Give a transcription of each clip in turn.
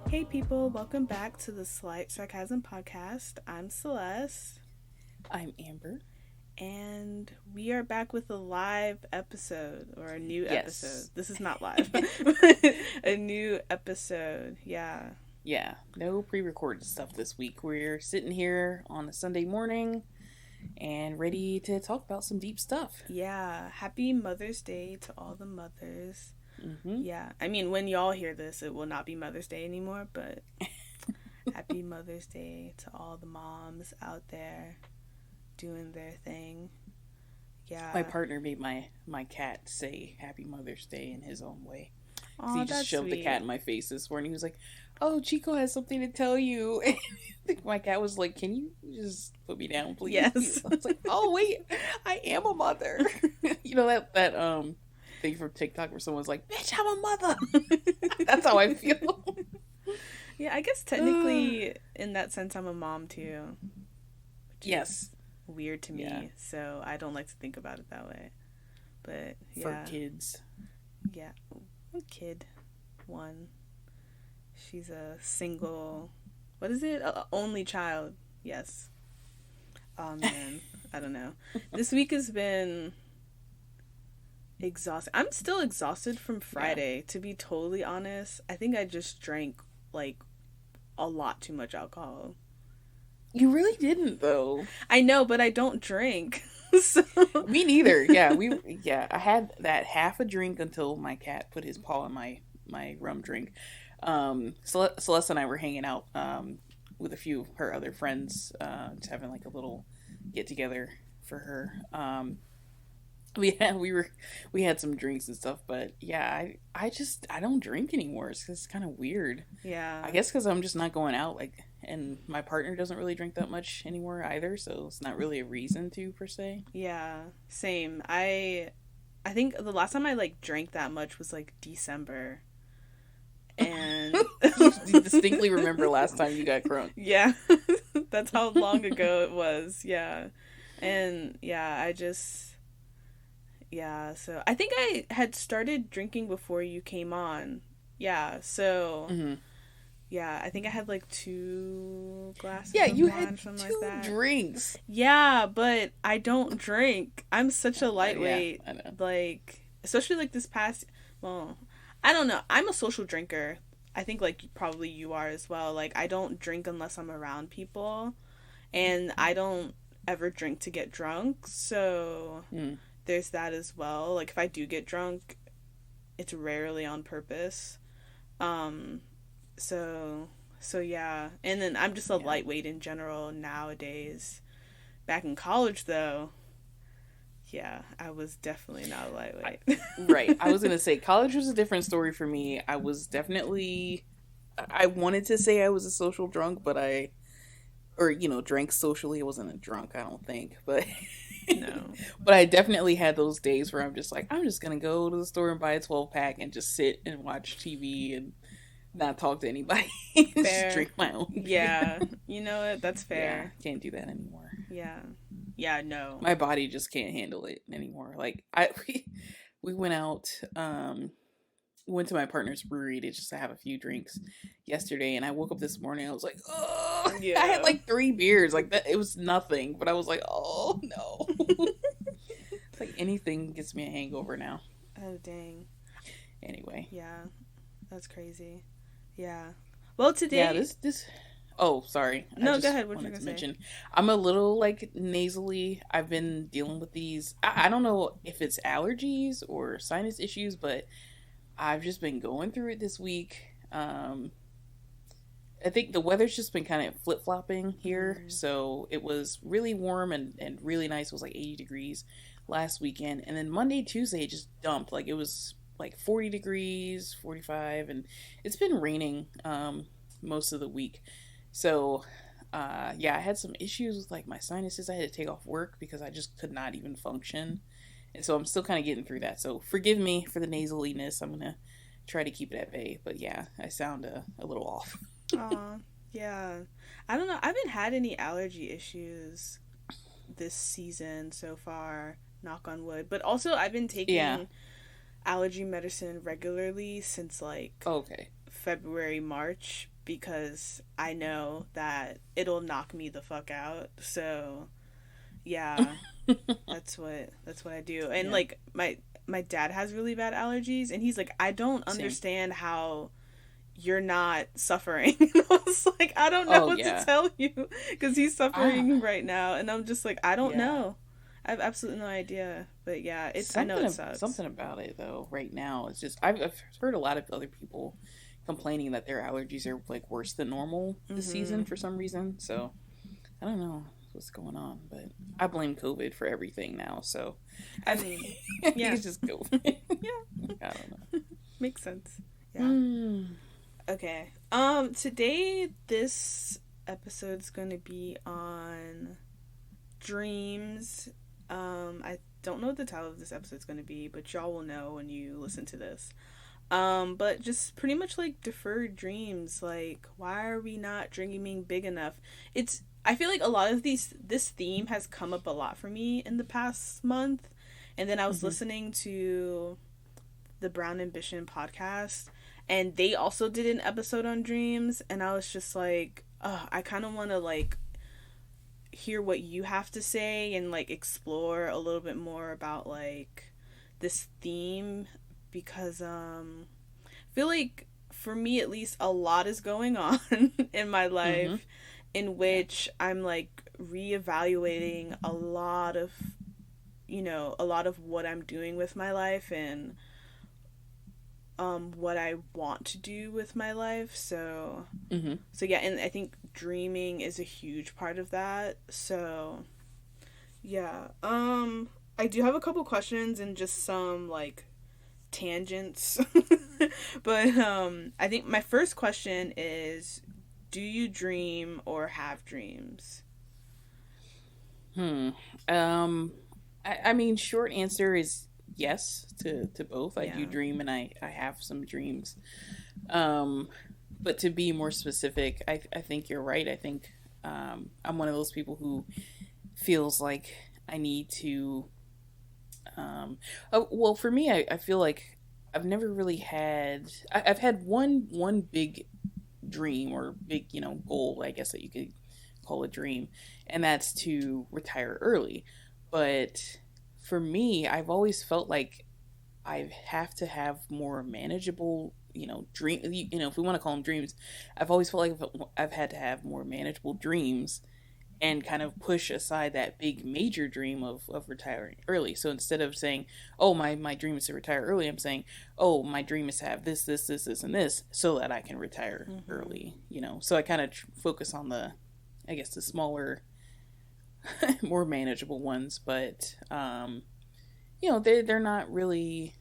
Hey people, welcome back to the Slight Sarcasm Podcast. I'm Celeste. I'm Amber. And we are back with a live episode, or a new episode. Yes. This is not live, a new episode. Yeah. Yeah, no pre-recorded stuff this week. We're sitting here on a Sunday morning and ready to talk about some deep stuff. Yeah. Happy Mother's Day to all the mothers. Mm-hmm. Yeah. I mean, when y'all hear this, it will not be Mother's Day anymore, but happy Mother's Day to all the moms out there doing their thing. Yeah. My partner made my cat say Happy Mother's Day in his own way. Oh, He just shoved sweet. the cat in my face this morning. He was like, "Oh, Chico has something to tell you." My cat was like, "Can you just put me down, please?" Yes. I was like, "Oh wait, I am a mother." You know that thing from TikTok where someone's like, "Bitch, I'm a mother." That's how I feel. Yeah, I guess technically, in that sense, I'm a mom too. Which Yes. is weird to me, Yeah. so I don't like to think about it that way. But For yeah, kids. yeah, one kid, one. She's a single. What is it? Only child. Yes. Oh man, I don't know. This week has been exhausting. I'm still exhausted from Friday. To be totally honest, I think I just drank like a lot too much alcohol. You really didn't though. I know, but I don't drink. So Me neither. Yeah, I had that half a drink until my cat put his paw in my rum drink. Celeste and I were hanging out with a few of her other friends, just having like a little get together for her. We had some drinks and stuff, but yeah, I don't drink anymore. It's kind of weird. yeah. I guess because I'm just not going out, like, and my partner doesn't really drink that much anymore either, so it's not really a reason to per se. Yeah, same. I think the last time I like drank that much was like December. And You distinctly remember last time you got crunk. yeah. That's how long ago it was. Yeah. And yeah, so I think I had started drinking before you came on. Yeah, so Mm-hmm. yeah, I think I had like 2 glasses Yeah, of you wine, had something two like that. drinks. Yeah, but I don't drink. I'm such a lightweight. Yeah, I know. Like, especially like this past, well, I don't know. I'm a social drinker. I think like probably you are as well. Like, I don't drink unless I'm around people, and I don't ever drink to get drunk. So Mm. there's that as well. Like, if I do get drunk, it's rarely on purpose. Um, so yeah. And then I'm just a Yeah. lightweight in general nowadays. Back in college though, yeah, I was definitely not a lightweight. Right. I was gonna say college was a different story for me. I was definitely. I wanted to say I was a social drunk, but drank socially. I wasn't a drunk, I don't think, but. No. But I definitely had those days where I'm just like, I'm just gonna go to the store and buy a 12-pack and just sit and watch TV and not talk to anybody. Fair. Just drink my own. Yeah. You know what? That's Yeah, fair. can't do that anymore. Yeah. Yeah, no. My body just can't handle it anymore. Like we went out, went to my partner's brewery to just have a few drinks yesterday, and I woke up this morning. I was like, oh, Yeah. I had like 3 beers. Like that, it was nothing, but I was like, oh no. It's like anything gets me a hangover now. Oh, dang. Anyway. Yeah. That's crazy. Yeah. Well, today. Yeah, this. Oh, sorry. No, go ahead. What you wanted gonna to say? mention, I'm a little like nasally. I've been dealing with these. I don't know if it's allergies or sinus issues, but I've just been going through it this week. I think the weather's just been kind of flip flopping here. So it was really warm and really nice. It was like 80 degrees last weekend, and then Monday, Tuesday it just dumped. Like it was like 40 degrees, 45, and it's been raining most of the week. So, yeah, I had some issues with like my sinuses. I had to take off work because I just could not even function. And so I'm still kind of getting through that. So forgive me for the nasaliness. I'm going to try to keep it at bay. But yeah, I sound a little off. Aw, yeah. I don't know. I haven't had any allergy issues this season so far, knock on wood. But also, I've been taking allergy medicine regularly since like Okay. February, March, because I know that it'll knock me the fuck out. So yeah, that's what I do. And Yeah. like my dad has really bad allergies, and he's like, I don't Same. understand how you're not suffering. And I was like, I don't know Oh what to yeah. tell you, because he's I suffering right now, and I'm just like, I don't yeah. know. I have absolutely no idea. But yeah, I know it sucks. Something about it though. Right now, it's just I've heard a lot of other people complaining that their allergies are like worse than normal this Mm-hmm. season for some reason. So I don't know what's going on, but I blame COVID for everything now. So I I mean, I think yeah, it's just COVID. yeah, I don't know. makes sense. Yeah. Mm. Okay. Today this episode's going to be on dreams. I don't know what the title of this episode's going to be, but y'all will know when you listen to this. But just pretty much like deferred dreams. Like, why are we not dreaming big enough? I feel like a lot of this theme has come up a lot for me in the past month. And then I was Mm-hmm. listening to the Brown Ambition podcast, and they also did an episode on dreams, and I was just like, I kind of want to like hear what you have to say and like explore a little bit more about like this theme, because I feel like for me at least a lot is going on in my Mm-hmm. life, in Yeah. which I'm like reevaluating a lot of what I'm doing with my life, and what I want to do with my life. Mm-hmm. So yeah, and I think dreaming is a huge part of that. So yeah. I do have a couple questions and just some like tangents. But I think my first question is, do you dream or have dreams? Hmm. Um. I mean, short answer is yes to both. I do Yeah. dream, and I have some dreams. Um. But to be more specific, I think you're right. I think I'm one of those people who feels like I need to. Well, for me, I feel like I've never really had. I've had one big dream or big goal, I guess that you could call a dream, and that's to retire early. But for me, I've always felt like I have to have more manageable, dream. If we want to call them dreams, I've always felt like I've had to have more manageable dreams and kind of push aside that big major dream of retiring early. So instead of saying, oh, my dream is to retire early, I'm saying, oh, my dream is to have this, and this so that I can retire Mm-hmm. early. So I kind of focus on I guess, the smaller, more manageable ones. But, they're not really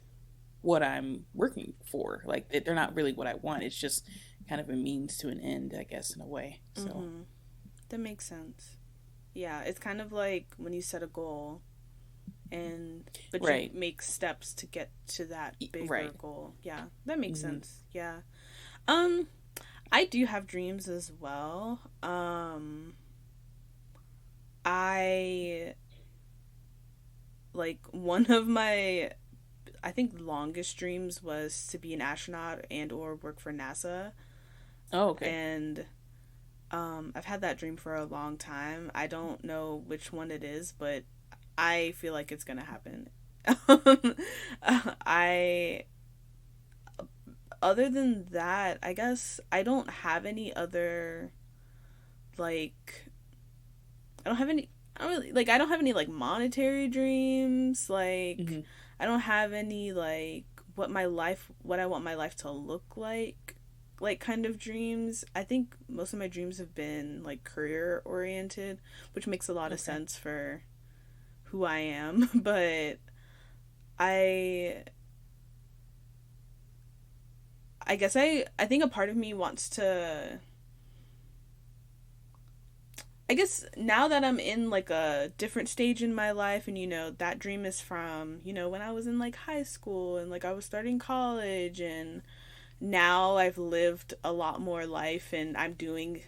what I'm working for. Like, they're not really what I want. It's just kind of a means to an end, I guess, in a way. So, Mm-hmm. That makes sense. Yeah, it's kind of like when you set a goal, but you right. make steps to get to that bigger Right. goal. Yeah, that makes Mm-hmm. sense. Yeah. Um I do have dreams as well. I like one of my, I think, longest dreams was to be an astronaut and or work for NASA. Oh, okay. And I've had that dream for a long time. I don't know which one it is, but I feel like it's gonna happen. I Other than that, I guess I don't have any other like I don't have any I don't really like I don't have any like monetary dreams. Like Mm-hmm. I don't have any like what I want my life to look like kind of dreams. I think most of my dreams have been like career oriented, which makes a lot of Okay. sense for who I am. But I I guess I think a part of me wants to, I guess now that I'm in like a different stage in my life, and that dream is from, when I was in like high school and like I was starting college, and now I've lived a lot more life and I'm doing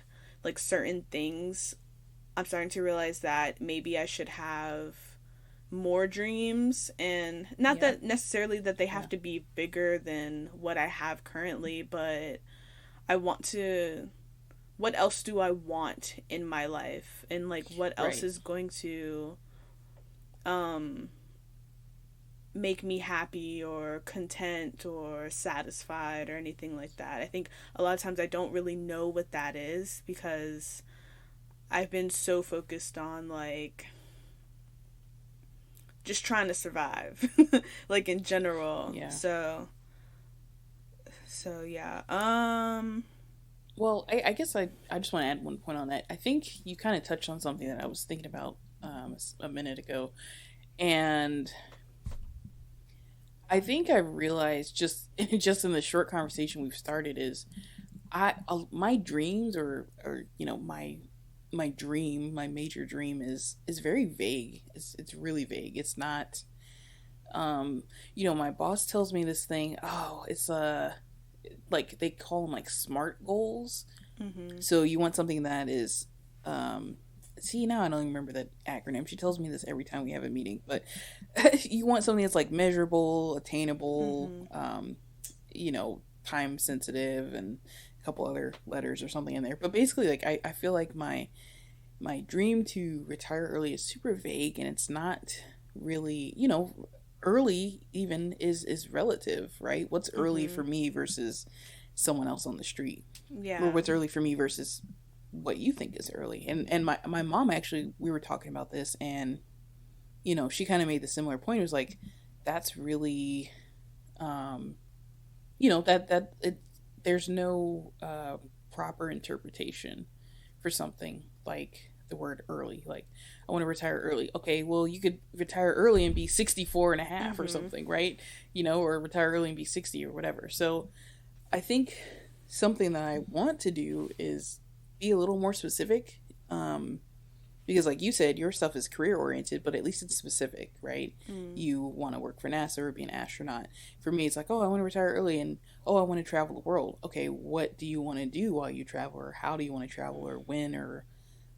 like certain things. I'm starting to realize that maybe I should have more dreams, and not Yeah. that necessarily that they Yeah. have to be bigger than what I have currently, but I want to, what else do I want in my life? And like, what else Right. is going to, um, make me happy or content or satisfied or anything like that. I think a lot of times I don't really know what that is because I've been so focused on like just trying to survive like in general. Yeah. So yeah. Well, I guess I just want to add one point on that. I think you kind of touched on something that I was thinking about a minute ago. And I think I realized just just in the short conversation we've started is my dreams or my dream, my major dream is very vague. It's really vague. It's not my boss tells me this thing, oh, it's like they call them like SMART goals. Mm-hmm. So you want something that is see, now I don't even remember that acronym. She tells me this every time we have a meeting, but you want something that's like measurable, attainable, Mm-hmm. time sensitive, and a couple other letters or something in there. But basically, like I feel like my dream to retire early is super vague, and it's not really, early even is relative, right? What's early Mm-hmm. for me versus someone else on the street, or Yeah. what's early for me versus what you think is early. And my mom, actually, we were talking about this, and she kind of made the similar point. It was like, that's really that it there's no proper interpretation for something like the word early. Like, I want to retire early. Okay, well, you could retire early and be 64 and a half or Mm-hmm. something, right? Or retire early and be 60 or whatever. So I think something that I want to do is be a little more specific. Because, like you said, your stuff is career oriented, but at least it's specific, right? Mm. You want to work for NASA or be an astronaut. For me, it's like, oh, I want to retire early, and oh, I want to travel the world. Okay, what do you want to do while you travel, or how do you want to travel, or when, or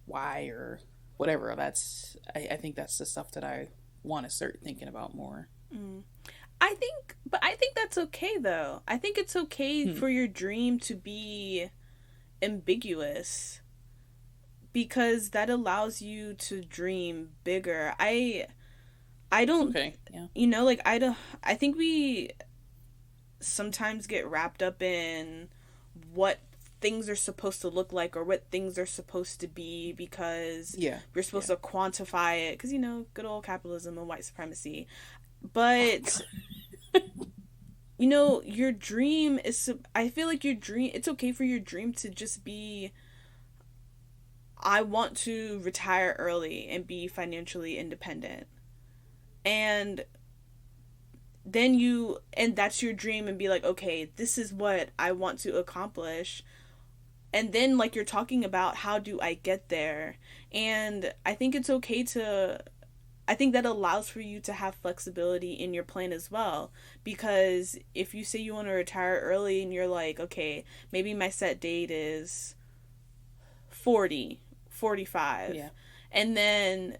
why, or whatever? I think that's the stuff that I want to start thinking about more. Mm. I think that's okay though. I think it's okay Hmm. for your dream to be ambiguous because that allows you to dream bigger. I don't, Okay. Yeah. like I think we sometimes get wrapped up in what things are supposed to look like or what things are supposed to be because Yeah. we're supposed Yeah. to quantify it because good old capitalism and white supremacy. Oh But God. your dream is, I feel like your dream, it's okay for your dream to just be, I want to retire early and be financially independent. And and that's your dream, and be like, okay, this is what I want to accomplish. And then, like, you're talking about how do I get there. And I think it's okay to, I think that allows for you to have flexibility in your plan as well. Because if you say you want to retire early and you're like, okay, maybe my set date is 40, 45, Yeah. and then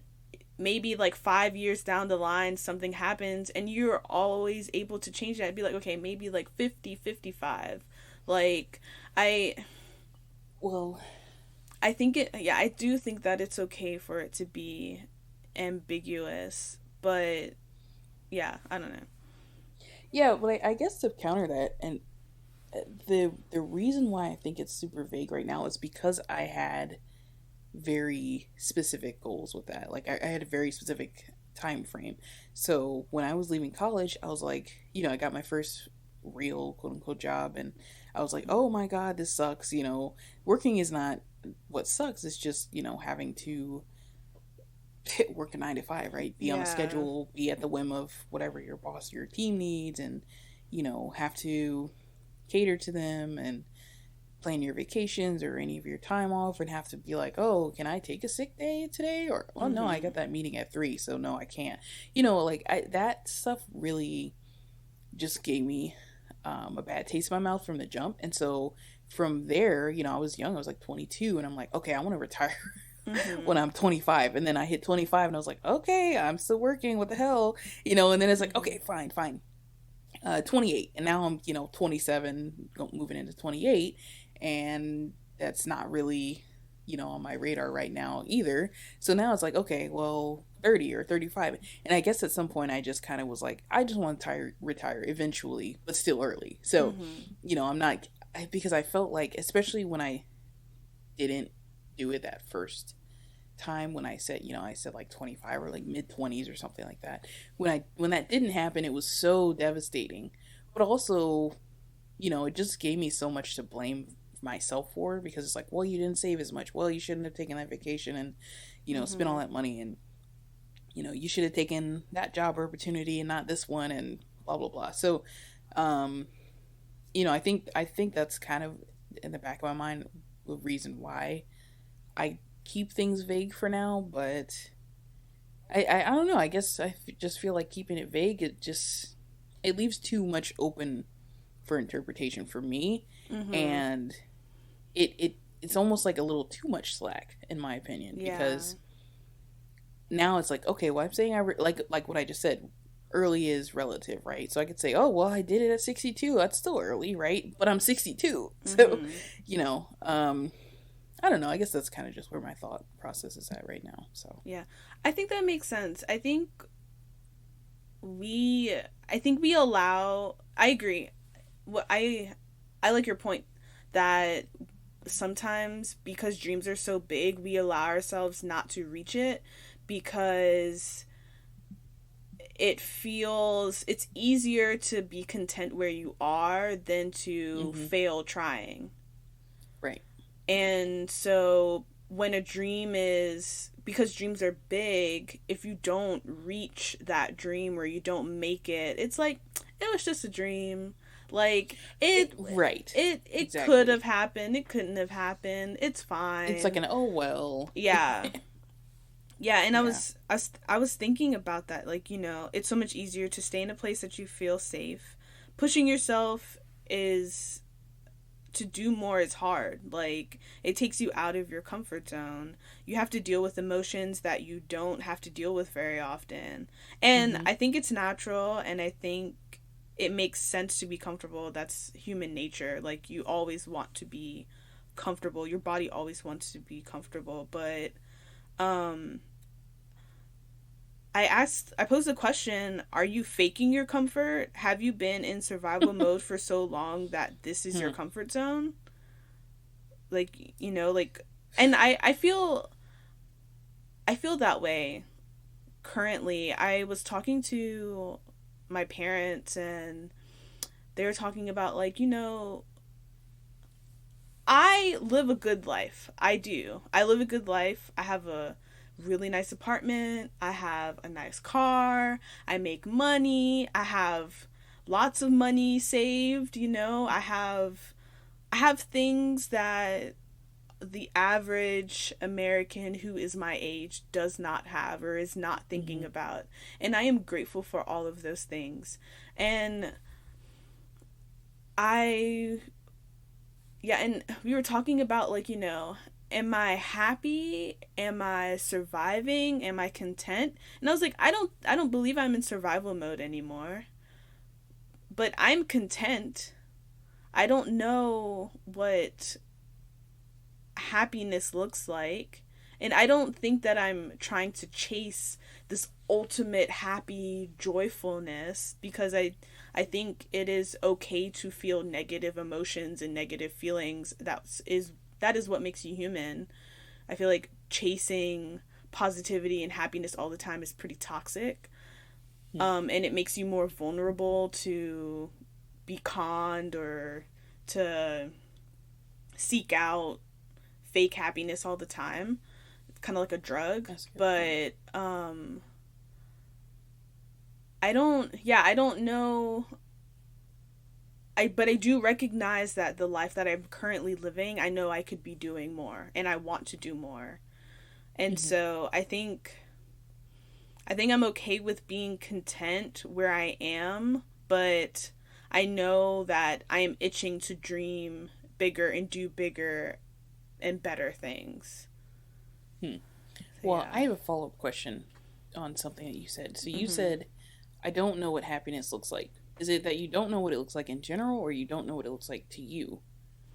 maybe like 5 years down the line something happens and you're always able to change that, be like, okay, maybe like 50, 55. Like, I Well. I think it, yeah, I do think that it's okay for it to be ambiguous, but yeah, I don't know. Yeah. But I guess to counter that, and the reason why I think it's super vague right now is because I had very specific goals with that. Like, I had a very specific time frame. So when I was leaving college, I was like, I got my first real quote unquote job, and I was like, oh my God, this sucks. Working is not what sucks. It's just, having to work a 9 to 5, right? Be on a Yeah. schedule, be at the whim of whatever your boss, your team needs, and, have to cater to them and plan your vacations or any of your time off, and have to be like, oh, can I take a sick day today? Or, well, no, I Mhm. got that meeting at 3, so no, I can't. Like, that stuff really just gave me a bad taste in my mouth from the jump. And so from there, I was young, I was like 22, and I'm like, okay, I want to retire when Mhm. I'm 25. And then I hit 25 and I was like, okay, I'm still working, what the hell? And then it's like, Mhm. okay, fine. 28, and now I'm 27, moving into 28, and that's not really, on my radar right now either. So now it's like, okay, well, 30 or 35. And I guess at some point I just kind of was like, I just want to retire eventually, but still early. So, I'm not, because I felt like, especially when I didn't do it that first time, when I said, I said like 25 or like mid 20s or something like that. When that didn't happen, it was so devastating. But also, it just gave me so much to blame myself for, because it's like, well, you didn't save as much. Well, you shouldn't have taken that vacation and, spent all that money, and, you should have taken that job opportunity and not this one, and blah, blah, blah. So, I think that's kind of in the back of my mind the reason why I keep things vague for now. But I don't know. I guess I just feel like keeping it vague, it leaves too much open for interpretation for me, and it's almost like a little too much slack, in my opinion, because now it's like, okay, well, I'm saying like what I just said, early is relative, right? So I could say, oh, well, I did it at 62, that's still early, right? But I'm 62, so I don't know, I guess that's kind of just where my thought process is at right now. So yeah, I think that makes sense. I think we allow, I agree. I like your point that sometimes, because dreams are so big, we allow ourselves not to reach it, because it's easier to be content where you are than to fail trying. Right. And so when a dream is, because dreams are big, if you don't reach that dream or you don't make it, it's like, it was just a dream. Like, it exactly. Could have happened. It couldn't have happened. It's fine. It's like an, oh, well. Yeah. Yeah, and I was thinking about that. Like, it's so much easier to stay in a place that you feel safe. Pushing yourself to do more is hard. Like, it takes you out of your comfort zone. You have to deal with emotions that you don't have to deal with very often. And I think it's natural, and I think it makes sense to be comfortable. That's human nature. Like, you always want to be comfortable. Your body always wants to be comfortable. But I posed a question, are you faking your comfort? Have you been in survival mode for so long that this is your comfort zone? Like, and I feel that way currently. I was talking to my parents, and they were talking about, like, I live a good life. I do. I live a good life. I have a really nice apartment. I have a nice car. I make money. I have lots of money saved, I have things that the average American who is my age does not have or is not thinking about. And I am grateful for all of those things. And and we were talking about, like, am I happy? Am I surviving? Am I content? And I was like, I don't believe I'm in survival mode anymore. But I'm content. I don't know what happiness looks like, and I don't think that I'm trying to chase this ultimate happy joyfulness, because I think it is okay to feel negative emotions and negative feelings. That is what makes you human. I feel like chasing positivity and happiness all the time is pretty toxic. And it makes you more vulnerable to be conned or to seek out fake happiness all the time. It's kind of like a drug. But I don't know. But I do recognize that the life that I'm currently living, I know I could be doing more, and I want to do more. And so I think I'm okay with being content where I am, but I know that I am itching to dream bigger and do bigger and better things. Well, I have a follow-up question on something that you said. So you said, I don't know what happiness looks like. Is it that you don't know what it looks like in general, or you don't know what it looks like to you?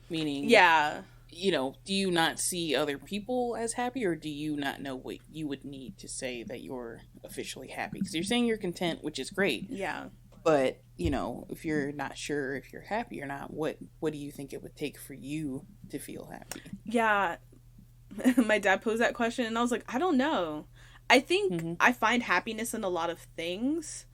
Meaning, Yeah. do you not see other people as happy, or do you not know what you would need to say that you're officially happy? Because you're saying you're content, which is great, Yeah. but if you're not sure if you're happy or not, what do you think it would take for you to feel happy? Yeah. My dad posed that question and I was like, I don't know. I think Mm-hmm. I find happiness in a lot of things.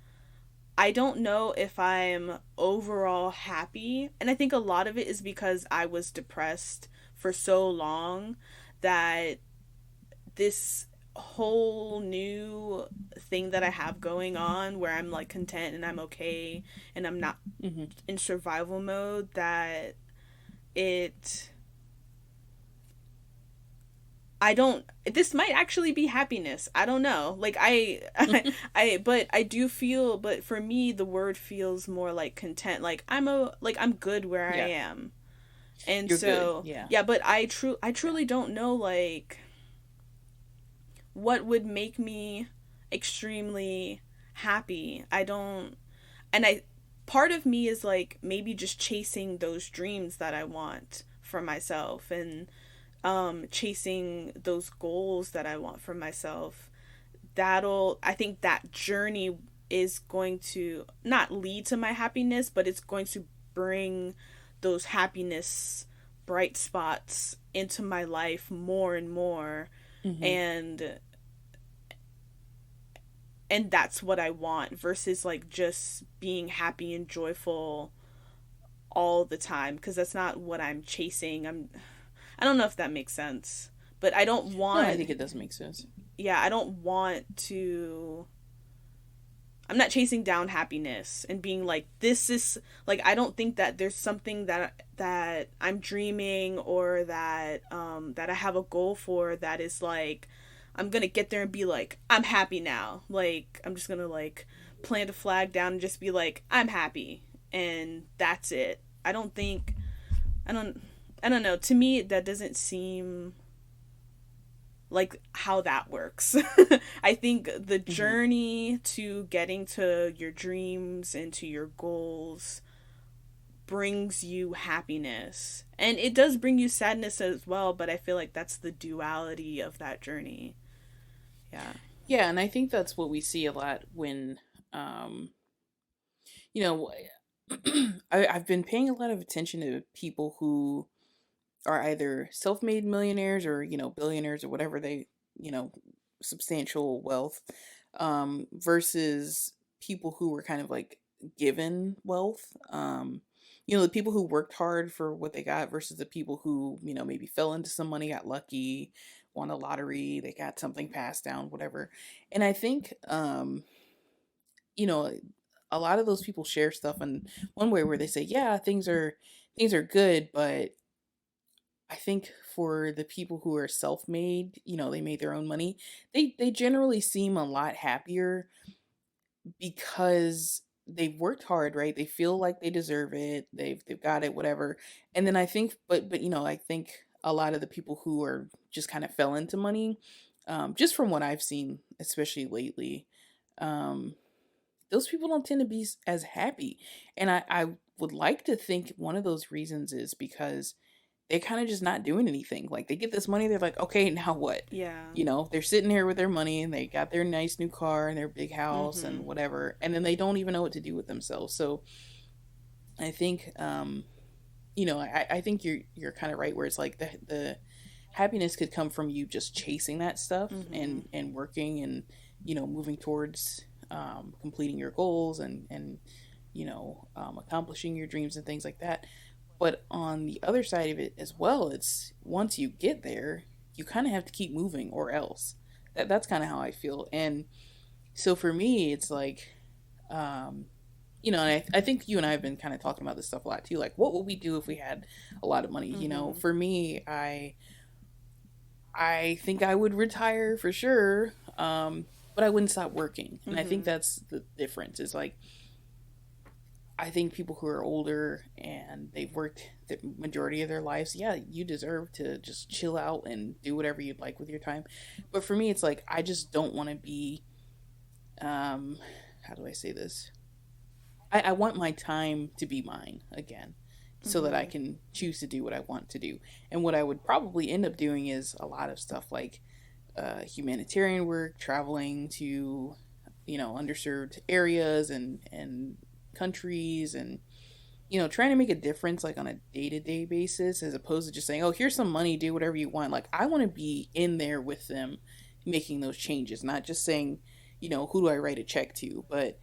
I don't know if I'm overall happy. And I think a lot of it is because I was depressed for so long that this whole new thing that I have going on where I'm like content and I'm okay and I'm not Mm-hmm. in survival mode, that it I don't this might actually be happiness. I don't know. Like but I do feel, but for me the word feels more like content. Like I'm good where I Yeah, am. And you're good. so, Yeah, yeah, but I yeah. truly don't know like what would make me extremely happy. I don't, and I part of me is like maybe just chasing those dreams that I want for myself, and chasing those goals that I want for myself. That'll I think that journey is going to not lead to my happiness, but it's going to bring those happiness bright spots into my life more and more, Mm-hmm. and that's what I want versus like just being happy and joyful all the time, because that's not what I'm chasing. I don't know if that makes sense, but I don't No, I want think it does make sense. yeah, I don't want to I'm not chasing down happiness and being like this is like I don't think that there's something that I'm dreaming or that I have a goal for that is like I'm going to get there and be like I'm happy now. Like I'm just going to like plant a flag down and just be like I'm happy and that's it. I don't I don't know. To me that doesn't seem like how that works. I think the Mm-hmm. journey to getting to your dreams and to your goals brings you happiness. And it does bring you sadness as well, but I feel like that's the duality of that journey. Yeah. Yeah, and I think that's what we see a lot when, um, you know, I've been paying a lot of attention to people who are either self-made millionaires or billionaires or whatever they you know substantial wealth, versus people who were kind of like given wealth. The people who worked hard for what they got versus the people who maybe fell into some money, got lucky, won a lottery, they got something passed down, whatever. And I think you know a lot of those people share stuff in one way where they say, yeah, things are good, but I think for the people who are self-made, they made their own money. They generally seem a lot happier because they've worked hard, right? They feel like they deserve it. They've got it, whatever. And then I think, but I think a lot of the people who are just kind of fell into money, just from what I've seen, especially lately, um, those people don't tend to be as happy. And I would like to think one of those reasons is because they're kind of just not doing anything. Like they get this money, they're like, okay, now what? Yeah. They're sitting here with their money and they got their nice new car and their big house and Mhm. whatever, and then they don't even know what to do with themselves. So I think, I think you're kind of right where it's like the happiness could come from you just chasing that stuff Mhm. and working and moving towards completing your goals and accomplishing your dreams and things like that. But on the other side of it as well, it's once you get there, you kind of have to keep moving or else. That's kind of how I feel. And so for me, it's like, um, and I think you and I have been kind of talking about this stuff a lot too. Like, what would we do if we had a lot of money? Mhm. For me, I think I would retire for sure, but I wouldn't stop working. And I think Mhm. that's the difference. Is like I think people who are older and they've worked the majority of their lives, yeah, you deserve to just chill out and do whatever you'd like with your time. But for me, it's like I just don't want to be. Um, how do I say this? I want my time to be mine again. so that I can choose to do what I want to do. And what I would probably end up doing is a lot of stuff like humanitarian work, traveling to, underserved areas and countries, and trying to make a difference like on a day-to-day basis, as opposed to just saying, oh, here's some money, do whatever you want. Like, I want to be in there with them making those changes, not just saying, who do I write a check to, but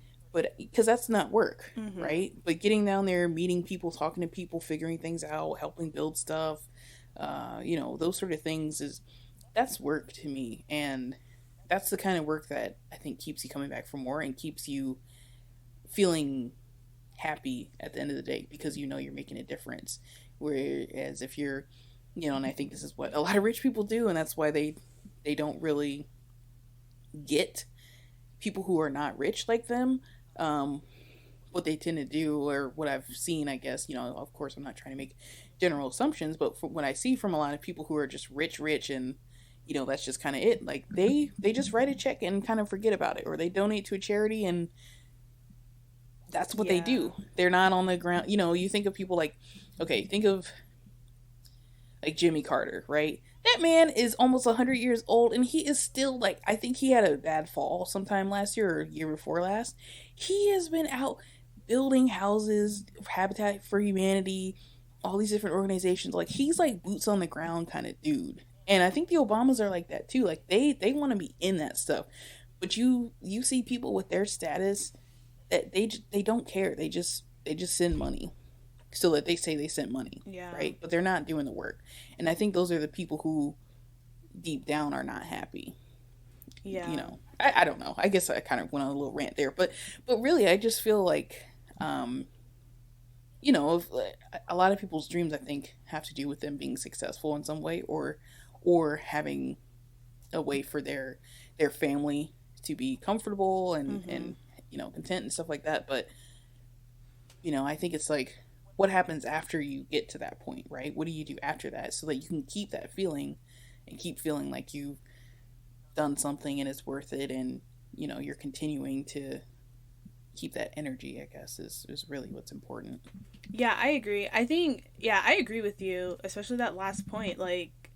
because that's not work, right? But getting down there, meeting people, talking to people, figuring things out, helping build stuff, those sort of things, that's work to me. And that's the kind of work that I think keeps you coming back for more and keeps you feeling happy at the end of the day, because you're making a difference. Whereas if you're, and I think this is what a lot of rich people do, and that's why they don't really get people who are not rich like them. What they tend to do, or what I've seen, I guess, of course I'm not trying to make general assumptions, but from what I see from a lot of people who are just rich, and that's just kind of it. Like, they just write a check and kind of forget about it, or they donate to a charity, and that's what they do. They're not on the ground. You think of people like, okay, think of like Jimmy Carter, right? That man is almost 100 years old, and he is still, like, I think he had a bad fall sometime last year or year before last. He has been out building houses, Habitat for Humanity, all these different organizations. Like, he's like boots on the ground kind of dude. And I think the Obamas are like that too. Like, they want to be in that stuff. But you see people with their status that they don't care. They just send money so that they say they sent money, right? But they're not doing the work. And I think those are the people who deep down are not happy. I don't know. I guess I kind of went on a little rant there, but really, I just feel like, if, a lot of people's dreams, I think, have to do with them being successful in some way, or having a way for their family to be comfortable and content and stuff like that. But I think it's like, what happens after you get to that point, right? What do you do after that so that you can keep that feeling and keep feeling like you've done something and it's worth it, and you're continuing to keep that energy, I guess, is really what's important. Yeah, I agree. I agree with you, especially that last point. Like,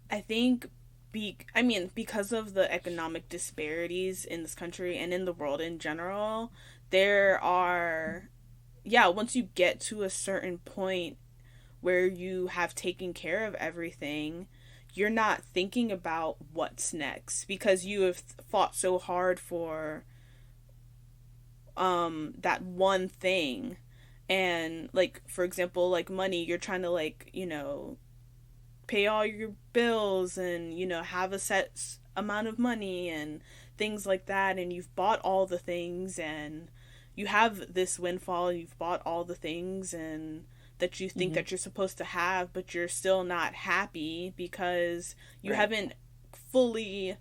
I think because of the economic disparities in this country and in the world in general, there are, once you get to a certain point where you have taken care of everything, you're not thinking about what's next, because you have fought so hard for that one thing. And, like, for example, like money, you're trying to, like, pay all your bills and, have a set amount of money and things like that, and you've bought all the things, and you have this windfall, you've bought all the things and that you think that you're supposed to have, but you're still not happy because you haven't fully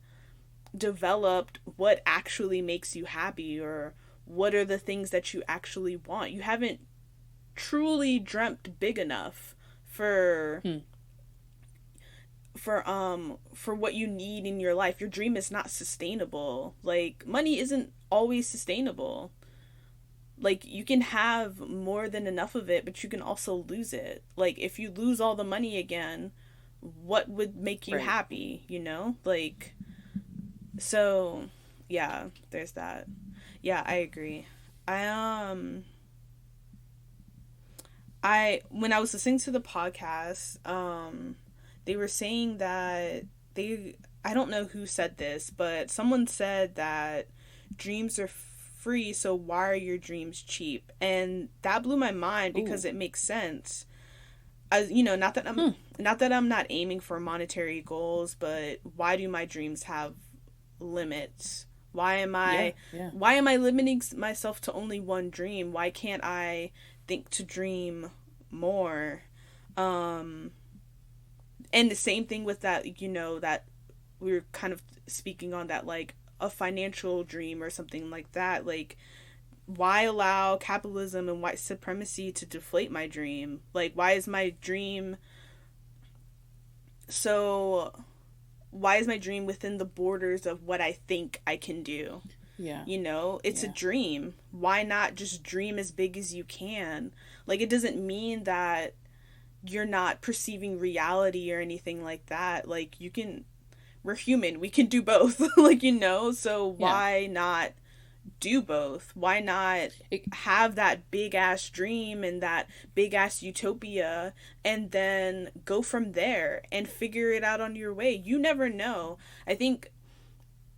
developed what actually makes you happy, or what are the things that you actually want. You haven't truly dreamt big enough for what you need in your life. Your dream is not sustainable. Like, money isn't always sustainable. Like, you can have more than enough of it, but you can also lose it. Like, if you lose all the money again, what would make you happy, Like, so, yeah, there's that. Yeah, I agree. When I was listening to the podcast, they were saying that I don't know who said this, but someone said that dreams are free, so why are your dreams cheap? And that blew my mind, because it makes sense. As not that I'm not aiming for monetary goals, but why do my dreams have limits? Why am I limiting myself to only one dream? Why can't I think to dream more? And the same thing with that, that we were kind of speaking on that, like, a financial dream or something like that. Like, why allow capitalism and white supremacy to deflate my dream? Like, why is my dream within the borders of what I think I can do? Yeah. You know, it's a Yeah. dream. Why not just dream as big as you can? Like, it doesn't mean that you're not perceiving reality or anything like that. Like, you can, we're human. We can do both. Like, you know, so Yeah. why not do both? Why not It, have that big ass dream and that big ass utopia and then go from there and figure it out on your way? You never know. I think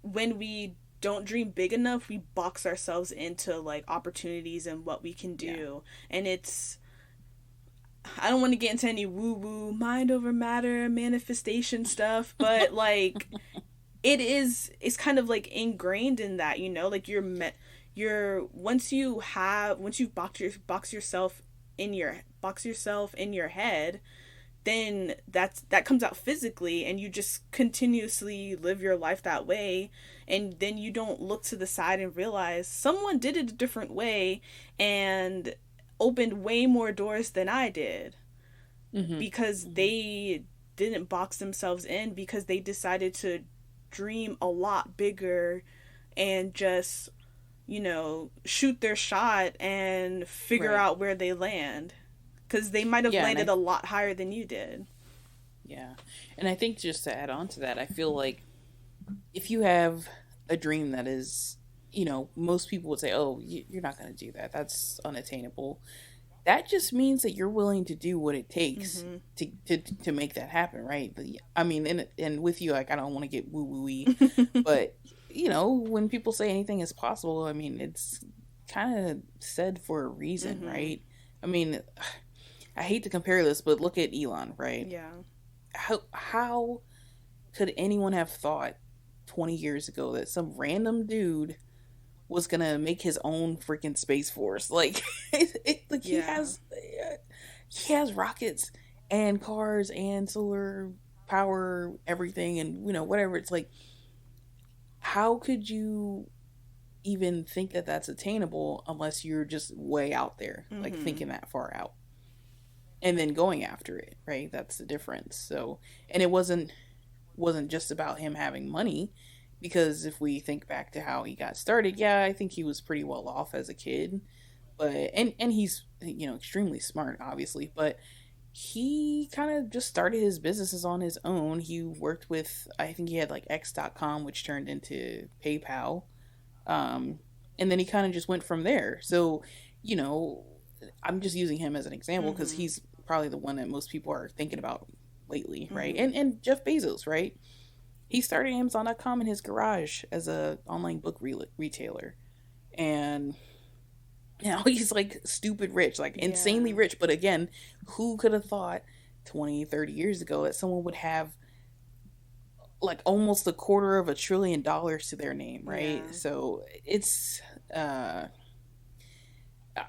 when we don't dream big enough, we box ourselves into like opportunities and what we can yeah. do. And it's, I don't want to get into any woo woo mind over matter manifestation stuff, but like it's kind of like ingrained in that, you know, like you're once you've box yourself in your head, then that comes out physically, and you just continuously live your life that way, and then you don't look to the side and realize someone did it a different way and opened way more doors than I did, Mm-hmm. because Mm-hmm. they didn't box themselves in, because they decided to dream a lot bigger and just, you know, shoot their shot and figure Right. out where they land, because they might have Yeah. landed a lot higher than you did. Yeah. And I think just to add on to that, I feel like if you have a dream that is, most people would say, oh, you're not going to do that. That's unattainable. That just means that you're willing to do what it takes Mm-hmm. to make that happen, right? I mean, and with you, like, I don't want to get woo woo-y, but when people say anything is possible, I mean, it's kind of said for a reason, Mm-hmm. right? I mean, I hate to compare this, but look at Elon, right? Yeah. How could anyone have thought 20 years ago that some random dude was gonna make his own freaking space force? Like, like Yeah. he has rockets and cars and solar power, everything, and whatever. It's like, how could you even think that that's attainable unless you're just way out there, like Mm-hmm. thinking that far out and then going after it, right? That's the difference. So, and it wasn't just about him having money, because if we think back to how he got started, yeah, I think he was pretty well off as a kid, but and he's extremely smart, obviously, but he kind of just started his businesses on his own. He worked with, I think he had like X.com, which turned into PayPal, um, and then he kind of just went from there. So, you know, I'm just using him as an example because Mm-hmm. he's probably the one that most people are thinking about lately, right? Mm-hmm. And Jeff Bezos, right? He started Amazon.com in his garage as a online book retailer, and now he's like stupid rich, like insanely Yeah. rich. But again, who could have thought 20, 30 years ago that someone would have like almost $250 billion to their name, Yeah. right? So it's uh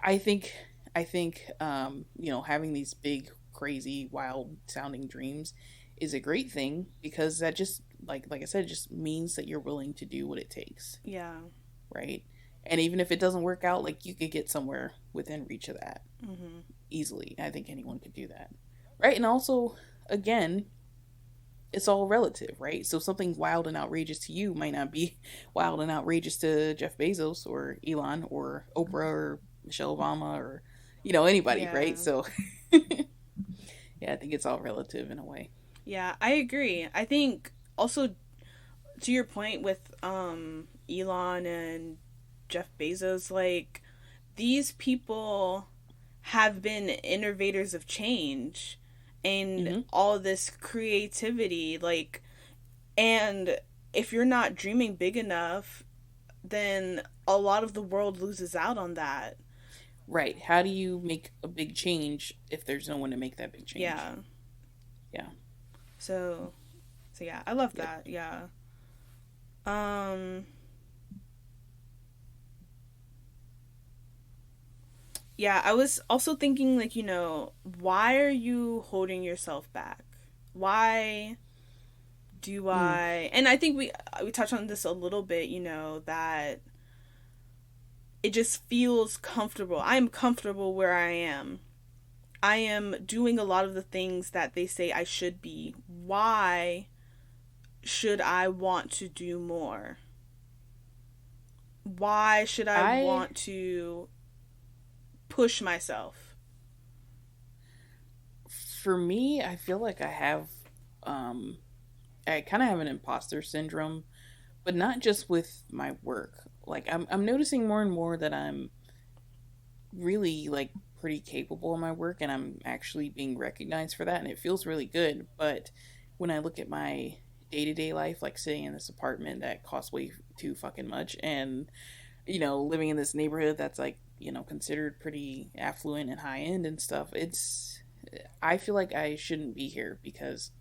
I think having these big, crazy, wild sounding dreams is a great thing, because that just, like I said, just means that you're willing to do what it takes, Yeah. right? And even if it doesn't work out, like, you could get somewhere within reach of that Mm-hmm. easily. I think anyone could do that, right? And also, again, it's all relative, right? So something wild and outrageous to you might not be wild and outrageous to Jeff Bezos or Elon or Oprah or Michelle Obama or anybody, right? Yeah. So yeah, I think it's all relative in a way. Yeah, I agree. I think also, to your point with Elon and Jeff Bezos, like, these people have been innovators of change and Hmm. all this creativity, like, and if you're not dreaming big enough, then a lot of the world loses out on that. Right. How do you make a big change if there's no one to make that big change? Yeah. Yeah. So yeah, I love Yep. that. Yeah. Um yeah, I was also thinking, like, why are you holding yourself back? Why do Mm. I, and I think we touched on this a little bit, that it just feels comfortable. I am comfortable where I am. I am doing a lot of the things that they say I should be. Why should I want to do more? Why should I I want to push myself? For me, I feel like um I kind of have an imposter syndrome, but not just with my work. Like I'm noticing more and more that I'm really like pretty capable in my work, and I'm actually being recognized for that, and it feels really good. But when I look at my day-to-day life, like sitting in this apartment that costs way too fucking much, and living in this neighborhood that's like, considered pretty affluent and high end and stuff, I feel like I shouldn't be here because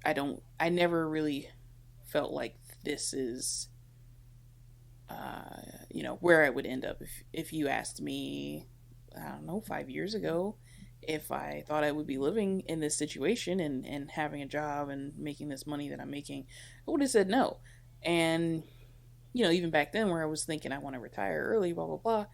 I never really felt like this is where I would end up. If you asked me, I don't know, 5 years ago, if I thought I would be living in this situation and having a job and making this money that I'm making, I would have said no. And even back then, where I was thinking I want to retire early, blah blah blah,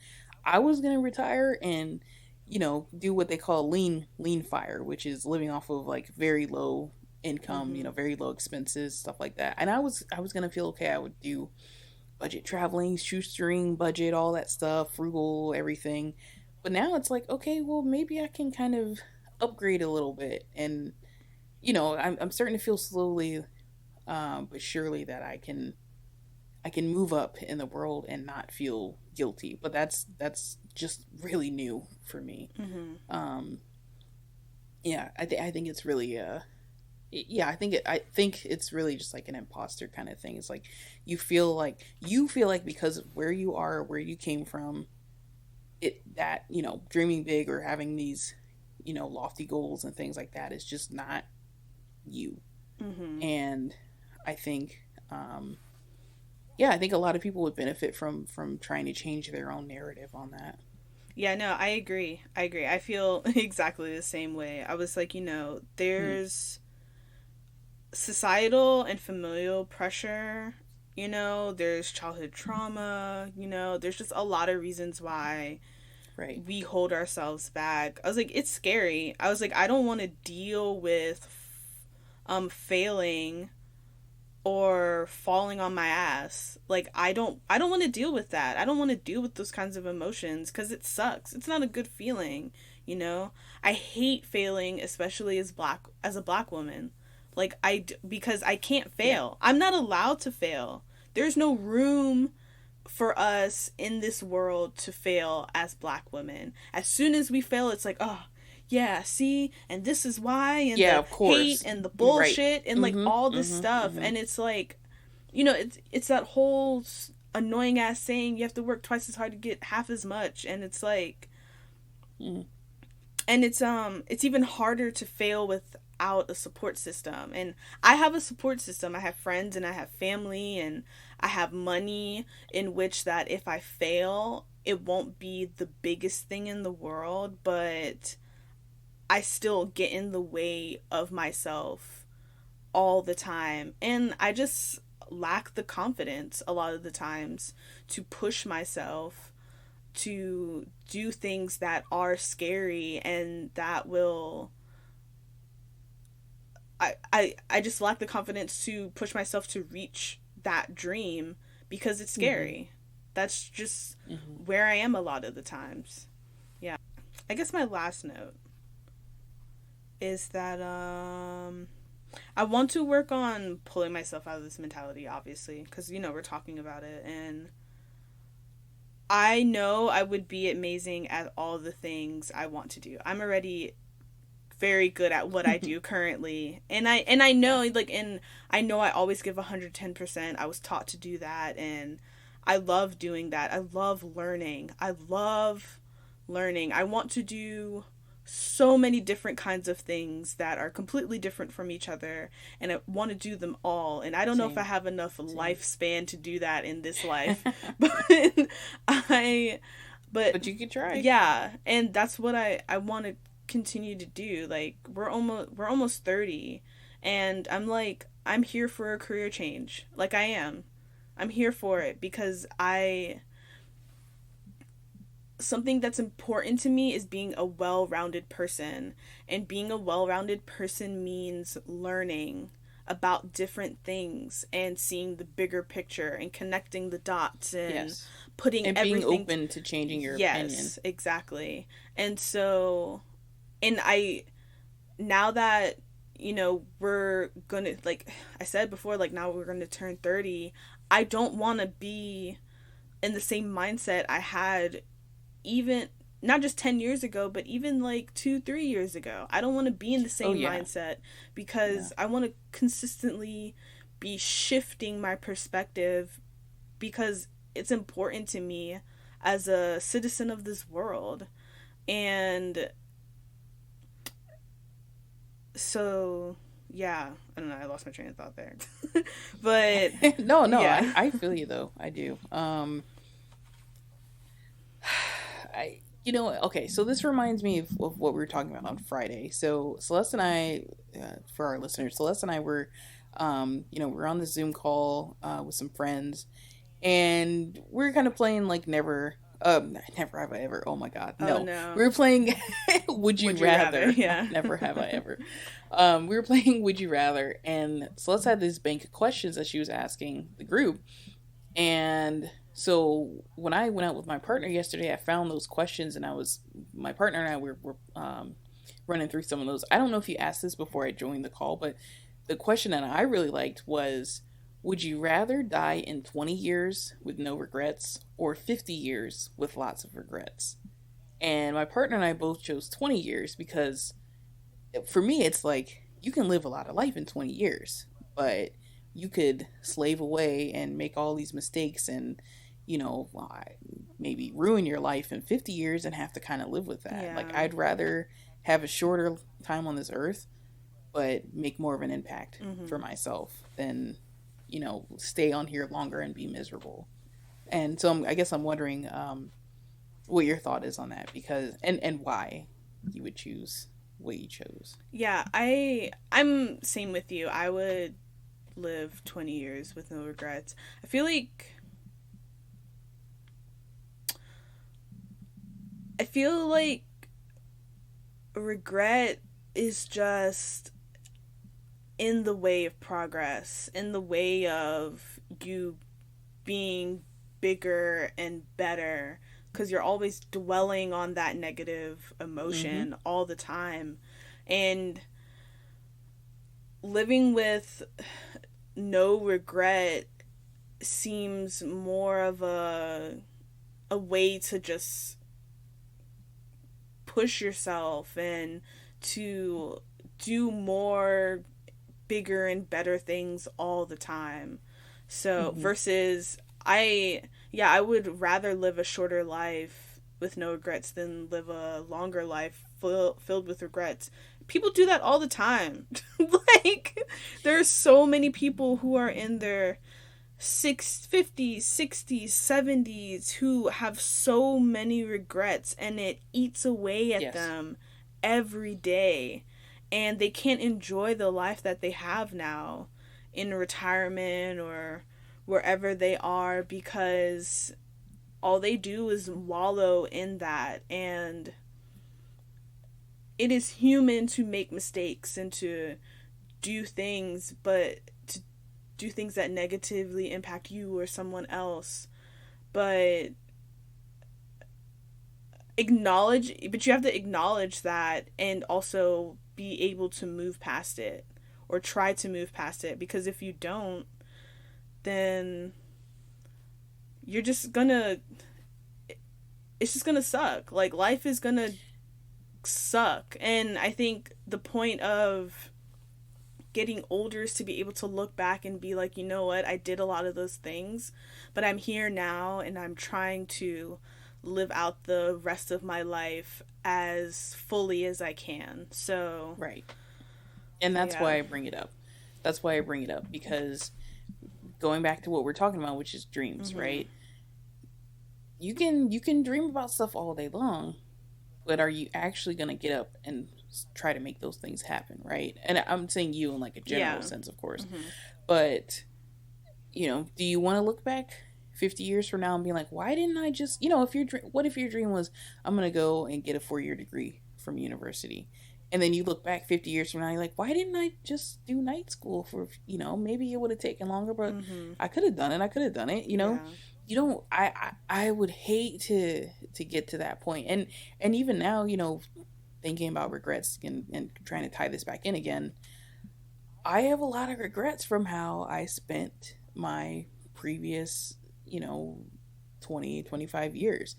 I was gonna retire and do what they call lean fire, which is living off of like very low income, Mm-hmm. very low expenses, stuff like that. And I was gonna feel okay. I would do budget traveling, shoestring budget, all that stuff, frugal, everything. But now it's like, okay, well, maybe I can kind of upgrade a little bit. And, I'm starting to feel slowly, but surely that I can move up in the world and not feel guilty. But that's just really new for me. Mm-hmm. Um, yeah, I think it's really yeah, I think it's really just like an imposter kind of thing. It's like you feel like because of where you are, where you came from, it that dreaming big or having these lofty goals and things like that is just not you. Mm-hmm. And I think yeah, I think a lot of people would benefit from trying to change their own narrative on that. Yeah, no, I agree. I agree. I feel exactly the same way. I was like, Mm, there's societal and familial pressure, there's childhood trauma, there's just a lot of reasons why right. we hold ourselves back. I was like, it's scary. I was like, I don't want to deal with failing or falling on my ass. Like I don't want to deal with that. I don't want to deal with those kinds of emotions cuz it sucks. It's not a good feeling, you know? I hate failing, especially as a black woman. Like because I can't Yeah. fail. I'm not allowed to fail. There's no room for us in this world to fail as black women. As soon as we fail, it's like, oh, yeah, see, and this is why, and Yeah, the of hate course. and the Right. bullshit, and like Mhm. all this Mhm. stuff. Mhm. And it's like, it's that whole annoying ass saying you have to work twice as hard to get half as much. And it's like, Mhm. and it's even harder to fail without a support system. And I have a support system. I have friends and I have family and I have money, in which that if I fail, it won't be the biggest thing in the world, but I still get in the way of myself all the time. And I just lack the confidence a lot of the times to push myself to do things that are scary and that will I just lack the confidence to push myself to reach that dream because it's Mhm. scary. That's just Mhm. where I am a lot of the times. Yeah. I guess my last note is that I want to work on pulling myself out of this mentality, obviously, because we're talking about it, and I know I would be amazing at all the things I want to do. I'm already very good at what I do currently, and I Yeah. know, like, and I know I always give 110%. I was taught to do that, and I love doing that. I love learning. I want to do so many different kinds of things that are completely different from each other, and I want to do them all, and I don't know if I Same. have enough Same. lifespan to do that in this life. but I but But you could try. yeah, and that's what I want to continue to do. Like we're almost 30, and I'm like, I'm here for a career change. Like I am. I'm here for it because I something that's important to me is being a well-rounded person, and being a well-rounded person means learning. about different things and seeing the bigger picture and connecting the dots and Yes. putting And being everything. open to changing your opinion. Yes, exactly. And so, and I, now that, we're gonna, like I said before, like now we're gonna turn 30, I don't want to be in the same mindset I had, even not just 10 years ago, but even like 2 3 years ago. I don't want to be in the Oh same yeah. mindset, Yeah. because I want to consistently be shifting my perspective, because it's important to me as a citizen of this world. And so, yeah, I don't know, I lost my train of thought there. But No, yeah. I feel you though. I do. Okay, so this reminds me of what we were talking about on Friday. So Celeste and I, for our listeners, Celeste and I were, we're on the Zoom call with some friends, and we're kind of playing like never have I ever. Oh my God, Oh no, no. we were playing Would You Would you rather? Rather. Yeah. Never have I ever. We were playing Would You Rather, and Celeste had this bank of questions that she was asking the group, and so when I went out with my partner yesterday, I found those questions, and my partner and I were running through some of those. I don't know if you asked this before I joined the call, but the question that I really liked was, would you rather die in 20 years with no regrets or 50 years with lots of regrets? And my partner and I both chose 20 years because for me, it's like you can live a lot of life in 20 years, but you could slave away and make all these mistakes and, maybe ruin your life in 50 years and have to kind of live with that. Like, Yeah. I'd rather have a shorter time on this earth, but make more of an impact Mm-hmm. for myself than, stay on here longer and be miserable. And so I guess I'm wondering what your thought is on that, because, and why you would choose what you chose. Yeah, I'm same with you. I would live 20 years with no regrets. I feel like regret is just in the way of progress, in the way of you being bigger and better, because you're always dwelling on that negative Mm-hmm. emotion all the time. And living with no regret seems more of a way to just push yourself and to do more bigger and better things all the time. So Mm-hmm. versus I would rather live a shorter life with no regrets than live a longer life filled with regrets. People do that all the time. Like, there's so many people who are in their 50s, 60s, 70s who have so many regrets, and it eats away at Yes. them every day, and they can't enjoy the life that they have now in retirement or wherever they are, because all they do is wallow in that. And it is human to make mistakes and to do things, but to do things that negatively impact you or someone else. But you have to acknowledge that, and also be able to move past it, or try to move past it, because if you don't, then you're just gonna it's just gonna suck. Like, life is gonna suck. And I think the point of getting older is to be able to look back and be like, you know what, I did a lot of those things, but I'm here now, and I'm trying to live out the rest of my life as fully as I can. So, Right. And that's yeah. why I bring it up. That's why I bring it up, because going back to what we're talking about, which is dreams, Mm-hmm. right? You can dream about stuff all day long, but are you actually going to get up and try to make those things happen, right? And I'm saying you in like a general Yeah. sense, of course. Mm-hmm. But, do you want to look back 50 years from now and be like, why didn't I just, if what if your dream was, I'm going to go and get a 4-year degree from university? And then you look back 50 years from now, you're like, why didn't I just do night school for, maybe it would have taken longer, but Mm-hmm. I could have done it. I could have done it, Yeah. You don't, I would hate to get to that point. And even now, thinking about regrets and trying to tie this back in again, I have a lot of regrets from how I spent my previous, 20, 25 years.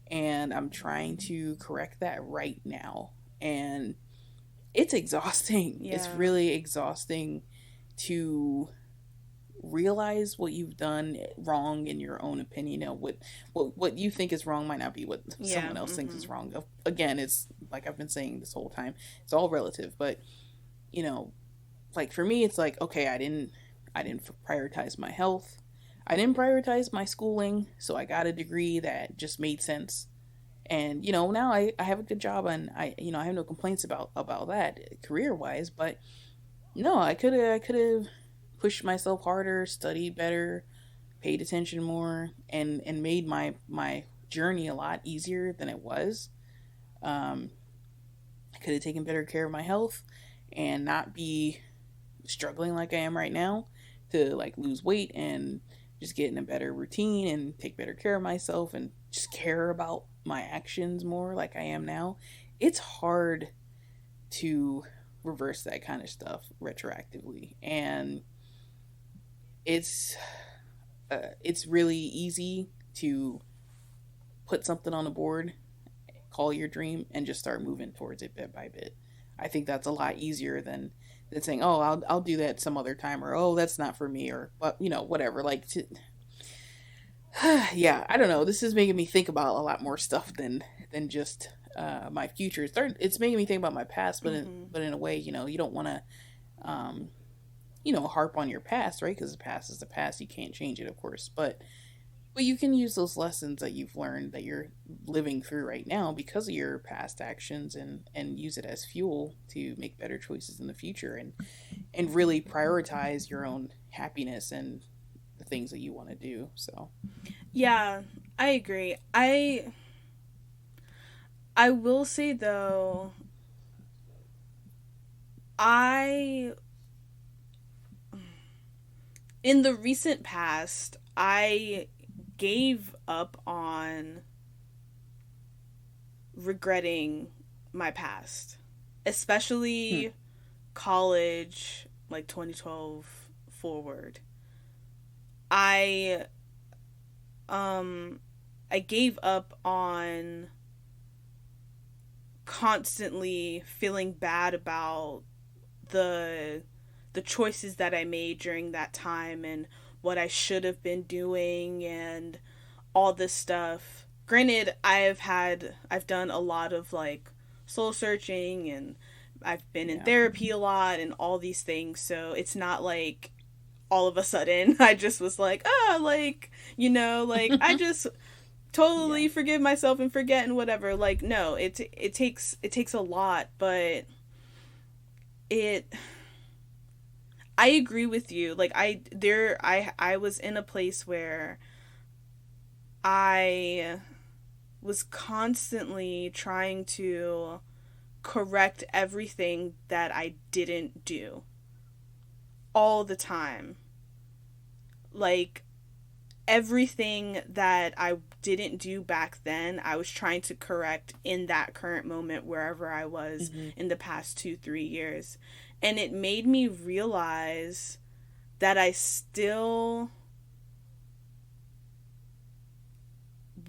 And I'm trying to correct that right now. And it's exhausting. It's Yeah. really exhausting to realize what you've done wrong in your own opinion. What you think is wrong might not be what Yeah. someone else thinks Mm-hmm. is wrong. Again, it's like I've been saying this whole time. It's all relative, but you know, like for me, it's like okay, I didn't prioritize my health. I didn't prioritize my schooling, so I got a degree that just made sense. And now I have a good job, and I have no complaints about that career wise. But no, I could have pushed myself harder, studied better, paid attention more, and made my journey a lot easier than it was. Um, I could have taken better care of my health and not be struggling like I am right now to like lose weight and just get in a better routine and take better care of myself and just care about my actions more like I am now. It's hard to reverse that kind of stuff retroactively, and it's it's really easy to put something on the board, call your dream, and just start moving towards it bit by bit. I think that's a lot easier than saying, "Oh, I'll do that some other time," or "Oh, that's not for me," or whatever. Yeah, I don't know. This is making me think about a lot more stuff than just my future. It's making me think about my past, but Mm-hmm. in a way, you don't want to um, harp on your past, right? Because the past is the past. You can't change it, of course, but you can use those lessons that you've learned that you're living through right now because of your past actions, and use it as fuel to make better choices in the future, and really prioritize your own happiness and the things that you want to do. So Yeah, I agree. I will say though, I in the recent past, I gave up on regretting my past, hmm. especially college, like 2012 forward. I um I gave up on constantly feeling bad about the the choices that I made during that time and what I should have been doing and all this stuff. Granted, I've done a lot of like soul searching and I've been in Yeah. therapy a lot and all these things, so it's not like all of a sudden I just was like, oh, like, like I just Yeah. totally forgive myself and forget and whatever. Like, no, it takes a lot, but it I agree with you. Like I was in a place where I was constantly trying to correct everything that I didn't do all the time. Like everything that I didn't do back then, I was trying to correct in that current moment wherever I was Hmm. in the past 2, 3 years. And it made me realize that I still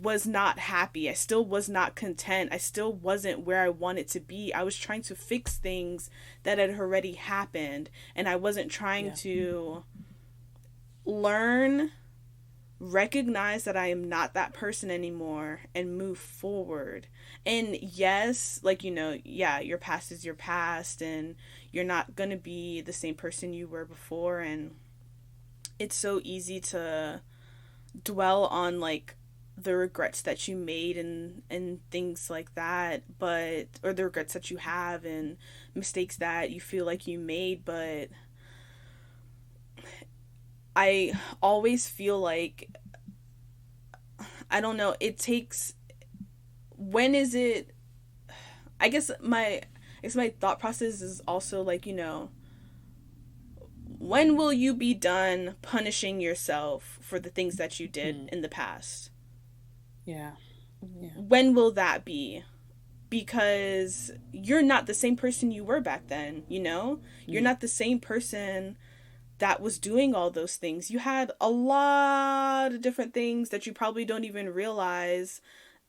was not happy. I still was not content. I still wasn't where I wanted to be. I was trying to fix things that had already happened, and I wasn't trying Yeah. to learn, recognize that I am not that person anymore, and move forward. And yes, like, yeah, your past is your past, and you're not going to be the same person you were before. And it's so easy to dwell on like the regrets that you made and things like that, but or the regrets that you have and mistakes that you feel like you made. But I always feel like, I don't know, it takes, when is it, I guess my it's my thought process is also like, when will you be done punishing yourself for the things that you did in the past? Yeah. Yeah. When will that be? Because you're not the same person you were back then, You're not the same person that was doing all those things. You had a lot of different things that you probably don't even realize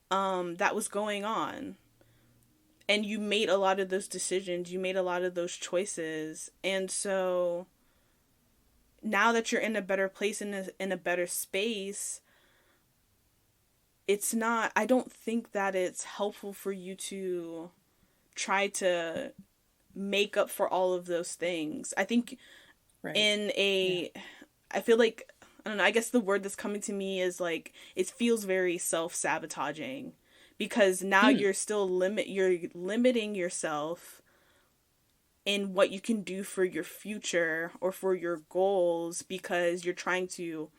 that was going on. And you made a lot of those decisions, you made a lot of those choices. And so now that you're in a better place, in a better space, it's not, I don't think that it's helpful for you to try to make up for all of those things. I think Right. I feel like, I don't know, I guess the word that's coming to me is like, it feels very self-sabotaging, because now you're limiting yourself in what you can do for your future or for your goals, because you're trying to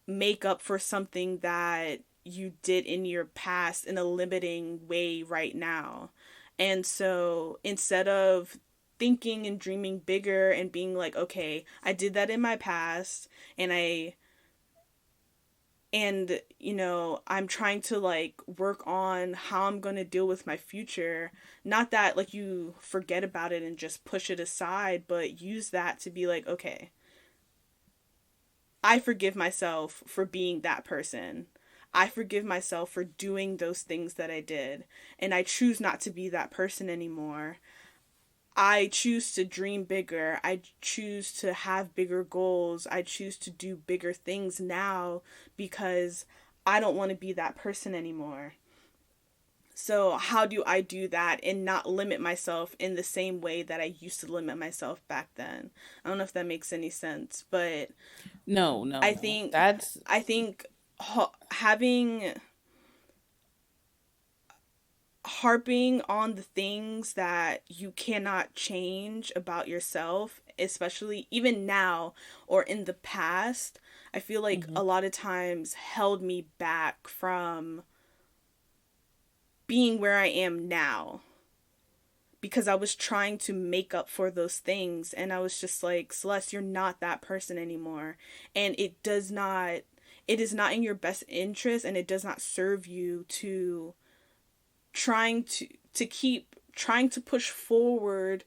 make up for something that you did in your past in a limiting way right now. And so instead of thinking and dreaming bigger and being like, okay, I did that in my past, and I'm trying to like work on how I'm going to deal with my future. Not that like you forget about it and just push it aside, but use that to be like, okay, I forgive myself for being that person. I forgive myself for doing those things that I did, and I choose not to be that person anymore. I choose to dream bigger. I choose to have bigger goals. I choose to do bigger things now, because I don't want to be that person anymore. So, how do I do that and not limit myself in the same way that I used to limit myself back then? I don't know if that makes any sense, but No, no, I no. think That's I think having harping on the things that you cannot change about yourself, especially even now or in the past, I feel like a lot of times held me back from being where I am now, because I was trying to make up for those things, and I was just like, Celeste, you're not that person anymore. And it is not in your best interest, and it does not serve you to trying to keep trying to push forward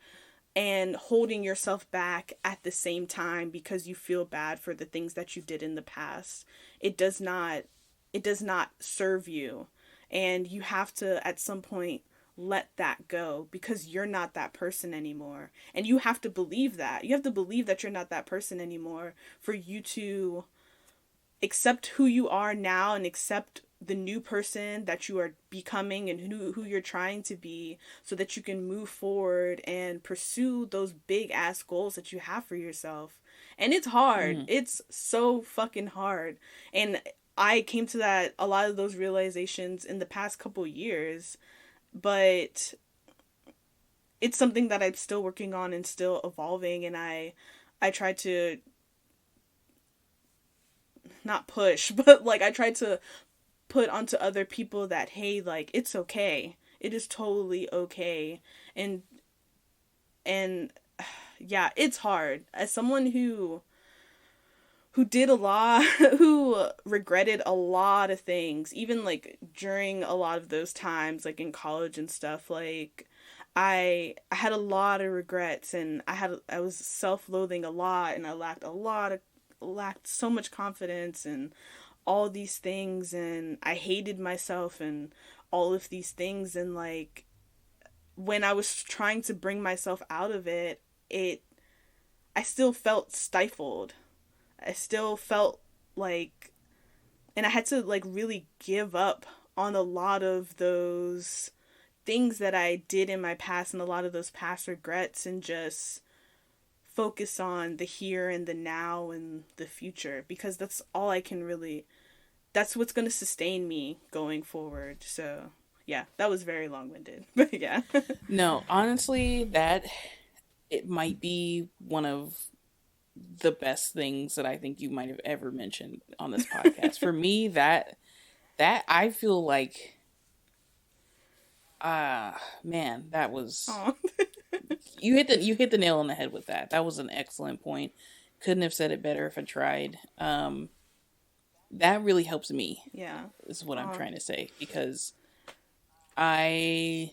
and holding yourself back at the same time because you feel bad for the things that you did in the past. It does not serve you, and you have to at some point let that go, because you're not that person anymore. And you have to believe that. You have to believe that you're not that person anymore for you to accept who you are now and accept the new person that you are becoming and who you're trying to be, so that you can move forward and pursue those big ass goals that you have for yourself. And it's hard. It's so fucking hard. And I came to that, a lot of those realizations in the past couple years, but it's something that I'm still working on and still evolving. And I try to not push, but like I try to put onto other people that, hey, like, it's okay, it is totally okay. And yeah, it's hard as someone who did a lot, who regretted a lot of things, even like during a lot of those times, like in college and stuff. Like I had a lot of regrets, and I was self-loathing a lot, and I lacked so much confidence and all these things, and I hated myself and all of these things. And like when I was trying to bring myself out of it, I still felt stifled. I still felt like, and I had to like really give up on a lot of those things that I did in my past and a lot of those past regrets, and just focus on the here and the now and the future, because that's what's going to sustain me going forward. So, yeah, that was very long-winded. But yeah. no, honestly, that it might be one of the best things that I think you might have ever mentioned on this podcast. For me, that I feel like Man, that was Oh. you hit the nail on the head with that. That was an excellent point. Couldn't have said it better if I tried. That really helps me. Yeah. Is what I'm Oh. trying to say, because I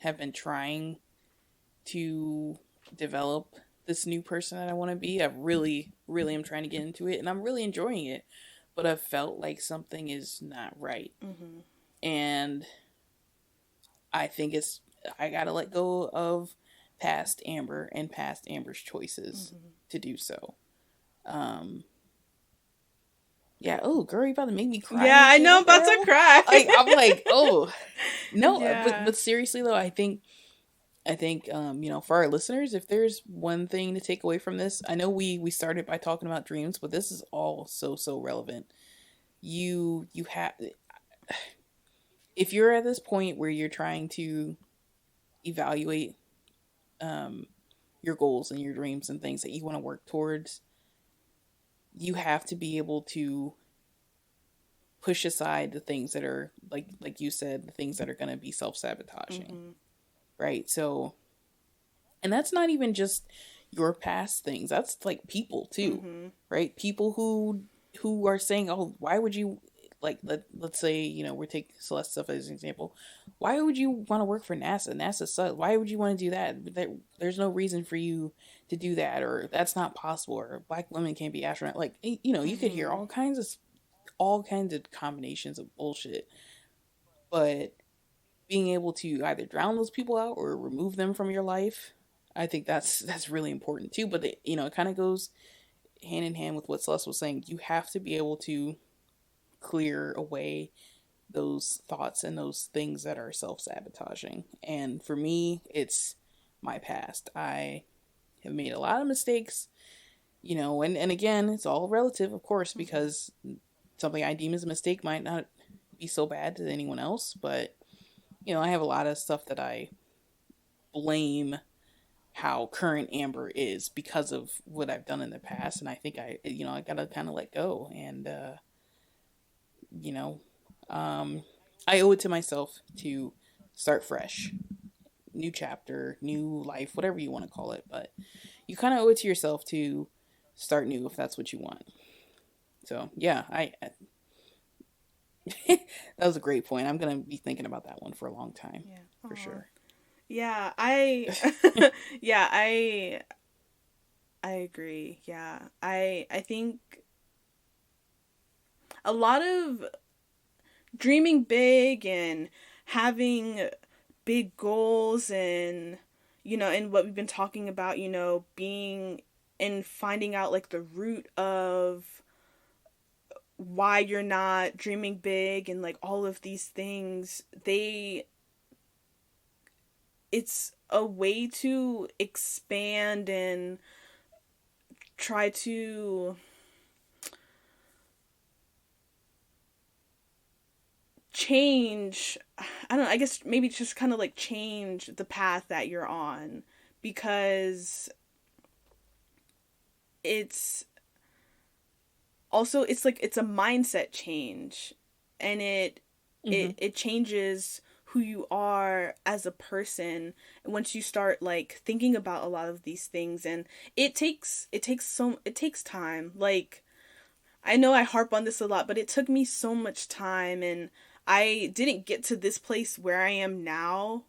have been trying to develop this new person that I want to be. I really, really am trying to get into it, and I'm really enjoying it. But I've felt like something is not right, Mm-hmm. and I think I gotta let go of past Amber and past Amber's choices Mm-hmm. to do so. Um, yeah. Oh, girl, you about to make me cry Yeah, and I shit. know, I'm What the about to hell? cry. Like, I'm like, oh no, Yeah. but seriously though, I think for our listeners, if there's one thing to take away from this, I know we started by talking about dreams, but this is all so relevant. You have, if you're at this point where you're trying to evaluate um your goals and your dreams and things that you want to work towards, you have to be able to push aside the things that are like you said, the things that are going to be self-sabotaging. Mm-hmm. Right? So, and that's not even just your past things. That's like people too. Mm-hmm. Right? People who are saying, "Oh, why would you like let's say, we take Celeste stuff as an example. Why would you want to work for NASA? NASA sucks. Why would you want to do that? There's no reason for you to do that, or that's not possible, or black women can't be astronauts." Like, you could hear Mm-hmm. all kinds of combinations of bullshit. But being able to either drown those people out or remove them from your life, I think that's really important too. But it kind of goes hand in hand with what Celeste was saying. You have to be able to clear away those thoughts and those things that are self-sabotaging. And for me, it's my past. I have made a lot of mistakes, and again, it's all relative, of course, because something I deem as a mistake might not be so bad to anyone else. But I have a lot of stuff that I blame how current Amber is because of what I've done in the past, and I think I gotta kind of let go, and you know, I owe it to myself to start fresh, new chapter, new life, whatever you want to call it. But you kind of owe it to yourself to start new if that's what you want. So yeah, that was a great point. I'm gonna be thinking about that one for a long time, Yeah. for Aw. sure. Yeah, yeah, I agree. Yeah. I think a lot of dreaming big and having big goals and and what we've been talking about, being and finding out like the root of why you're not dreaming big and like all of these things, it's a way to expand and try to change. I don't know, I guess maybe just kind of like change the path that you're on, because it's also it's a mindset change, and Mm-hmm. it changes who you are as a person once you start like thinking about a lot of these things. And it takes time. Like, I know I harp on this a lot, but it took me so much time, and I didn't get to this place where I am now.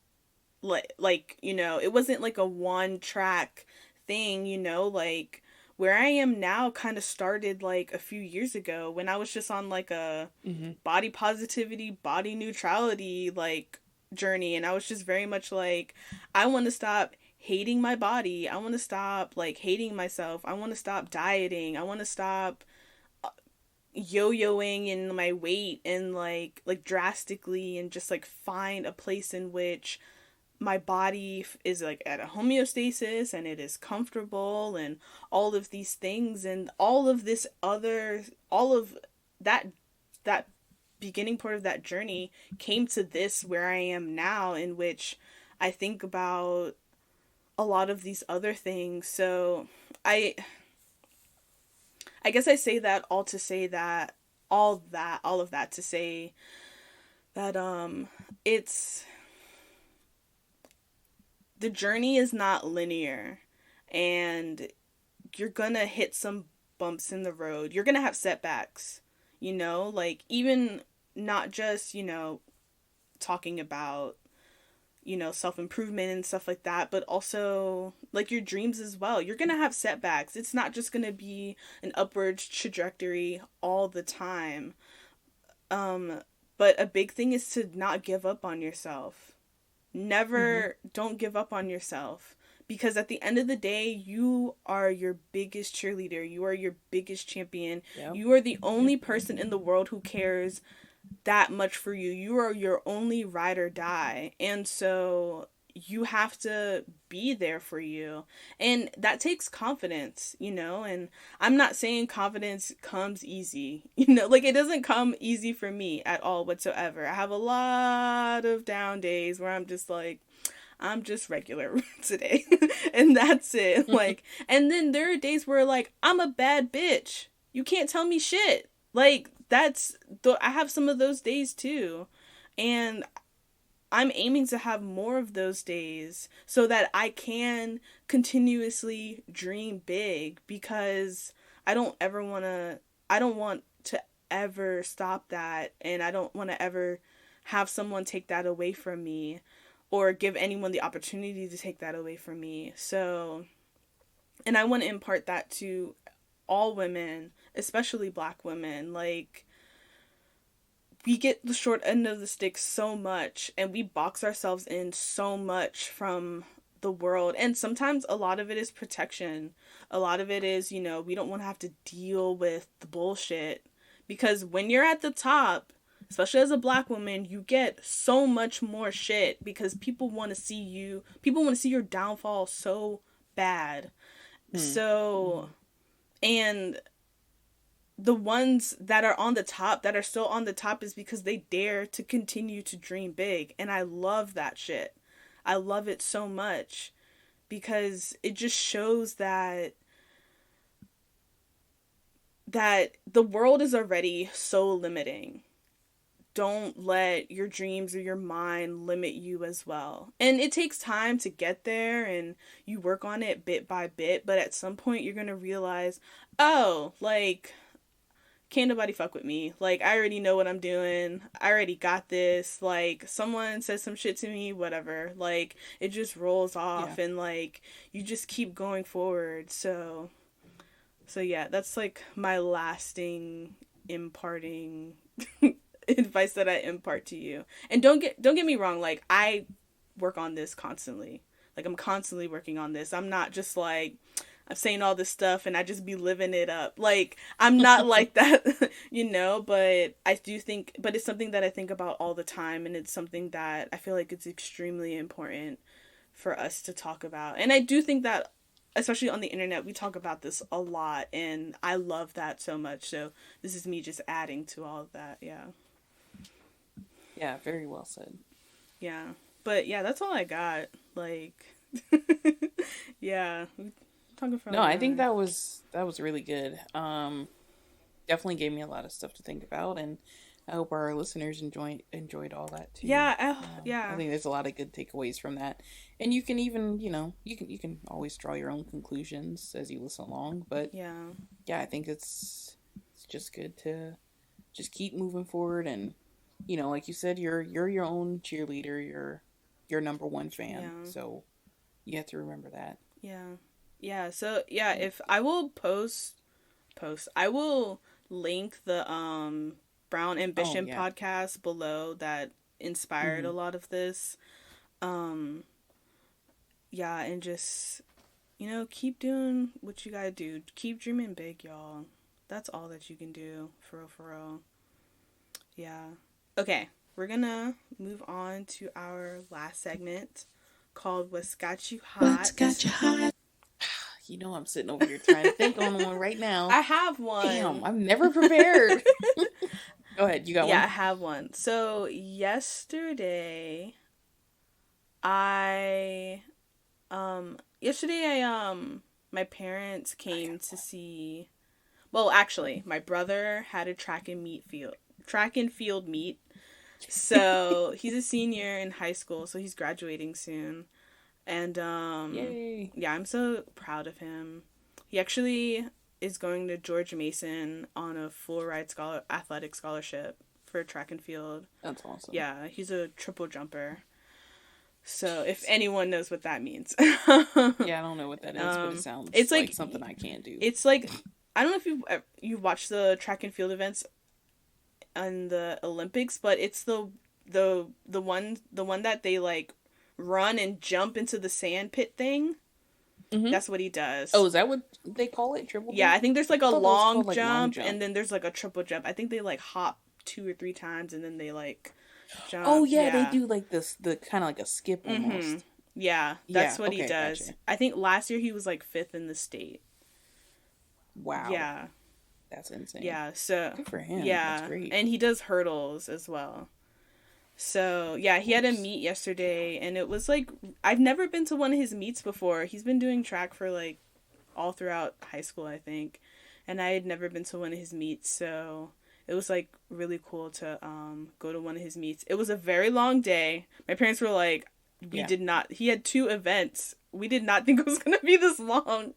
It wasn't like a one track thing, like where I am now kind of started like a few years ago when I was just on like a Mm-hmm. body positivity, body neutrality like journey, and I was just very much like, I want to stop hating my body. I want to stop like hating myself. I want to stop dieting. I want to stop yo-yoing in my weight and like drastically, and just like find a place in which my body is like at a homeostasis and it is comfortable and all of these things, and all of that that beginning part of that journey came to this where I am now, in which I think about a lot of these other things. So I I guess I say that all to say that all of that to say that it's the journey is not linear, and you're gonna hit some bumps in the road. You're gonna have setbacks, you know, like even not just, you know, talking about, you know, self-improvement and stuff like that, but also like your dreams as well. You're gonna have setbacks. It's not just gonna be an upward trajectory all the time. But a big thing is to not give up on yourself. Never, don't give up on yourself. Because at the end of the day, you are your biggest cheerleader. You are your biggest champion. Yep. You are the only person in the world who cares that much for you. You are your only ride or die. And so you have to be there for you. And that takes confidence, you know? And I'm not saying confidence comes easy. You know, like it doesn't come easy for me at all whatsoever. I have a lot of down days where I'm just like, I'm just regular today. And that's it. Like, and then there are days where like, I'm a bad bitch. You can't tell me shit. Like, I have some of those days too. And I'm aiming to have more of those days so that I can continuously dream big, because I don't want to ever stop that. And I don't want to ever have someone take that away from me, or give anyone the opportunity to take that away from me. So, and I want to impart that to all women, especially Black women. Like, we get the short end of the stick so much, and we box ourselves in so much from the world. And sometimes a lot of it is protection. A lot of it is, you know, we don't want to have to deal with the bullshit. Because when you're at the top, especially as a Black woman, you get so much more shit because people want to see your downfall so bad. So, and the ones that are on the top, that are still on the top, is because they dare to continue to dream big. And I love that shit. I love it so much, because it just shows that the world is already so limiting. Don't let your dreams or your mind limit you as well. And it takes time to get there, and you work on it bit by bit, but at some point you're going to realize, oh, like, can't nobody fuck with me. Like, I already know what I'm doing. I already got this. Like, someone says some shit to me, whatever. Like, it just rolls off, and like, you just keep going forward. So yeah, that's like my lasting imparting advice that I impart to you. And don't get me wrong, like, I work on this constantly. Like, I'm constantly working on this. I'm not just like, I'm saying all this stuff and I just be living it up. Like, I'm not like that, you know, but I do think, but it's something that I think about all the time, and it's something that I feel like it's extremely important for us to talk about. And I do think that, especially on the internet, we talk about this a lot, and I love that so much. So this is me just adding to all of that. Yeah, very well said. Yeah, but yeah, that's all I got. Like, yeah, talking for. No, I think that was really good. Definitely gave me a lot of stuff to think about, and I hope our listeners enjoyed all that too. Yeah, I think there's a lot of good takeaways from that, and you can even, you know, you can always draw your own conclusions as you listen along. But yeah, I think it's just good to just keep moving forward. And, you know, like you said, you're your own cheerleader. You're your number one fan. Yeah. So you have to remember that. Yeah. So yeah, if I will I will link the Brown Ambition podcast below that inspired a lot of this. Yeah, and just, you know, keep doing what you gotta do. Keep dreaming big, y'all. That's all that you can do, for real. Yeah. Okay, we're gonna move on to our last segment called What's Got You Hot. What's Got You Hot? You know, I'm sitting over here trying to think on one right now. I have one. Damn, I'm never prepared. Go ahead, you got one? Yeah, I have one. So, yesterday, my parents came to see, well, actually, my brother had a track and field meet. So, he's a senior in high school, so he's graduating soon. And Yay. yeah, I'm so proud of him. He actually is going to George Mason on a full ride athletic scholarship for track and field. That's awesome. Yeah, he's a triple jumper. So if anyone knows what that means. Yeah, I don't know what that is, but it sounds it's like something I can't do. It's like, I don't know if you've watched the track and field events and the Olympics, but it's the one that they like run and jump into the sand pit thing. Mm-hmm. That's what he does. Oh, is that what they call it? Triple jump? Yeah, I think there's like a long jump, and then there's like a triple jump. I think they like hop 2 or 3 times and then they like jump. Oh yeah, they do like the kind of like a skip almost. Mm-hmm. Yeah, that's what he does. Gotcha. I think last year he was like 5th in the state. Wow. Yeah. That's insane. Yeah, so good for him. Yeah, that's great. And he does hurdles as well. So yeah, he had a meet yesterday, and it was like, I've never been to one of his meets before. He's been doing track for like all throughout high school, I think, and I had never been to one of his meets, so it was like really cool to go to one of his meets. It was a very long day. My parents were like, he had 2 events. We did not think it was gonna be this long.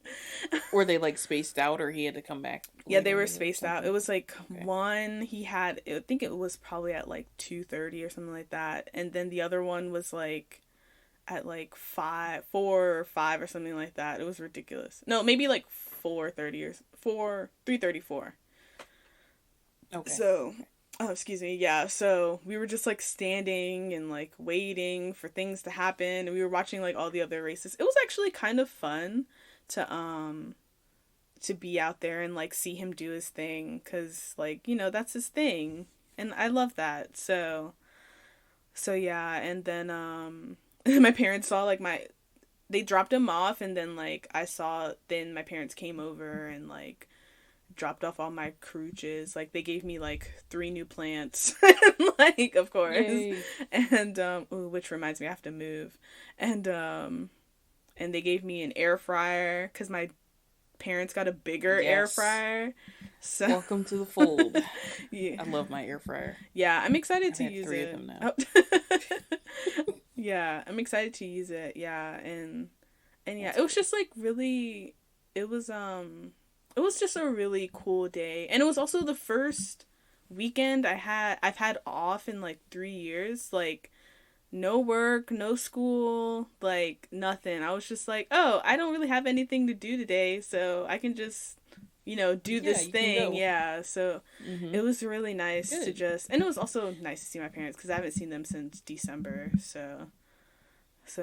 Were they like spaced out, or he had to come back? Yeah, they were spaced out. It was like one he had, I think it was probably at like 2:30 or something like that, and then the other one was like at like 4 or 5 or something like that. It was ridiculous. No, maybe like 4:30 or 3:34. Okay. So, excuse me. Yeah. So we were just like standing and like waiting for things to happen, and we were watching like all the other races. It was actually kind of fun to be out there and like see him do his thing, because like, you know, that's his thing, and I love that. So yeah, and then my parents saw like they dropped him off, and then like then my parents came over and like dropped off all my crooches. Like they gave me like 3 new plants. Like, of course. Yay. And which reminds me, I have to move. And they gave me an air fryer, because my parents got a bigger air fryer. So welcome to the fold. Yeah, I love my air fryer. Yeah, I'm excited to use 3 it. of them now. Oh. Yeah, I'm excited to use it. Yeah, and yeah, it was just like really, it was just a really cool day, and it was also the first weekend I've had off in like 3 years. Like, no work, no school, like nothing. I was just like, oh, I don't really have anything to do today, so I can just, you know, do this thing. Yeah, so it was really nice to just, and it was also nice to see my parents, because I haven't seen them since December. So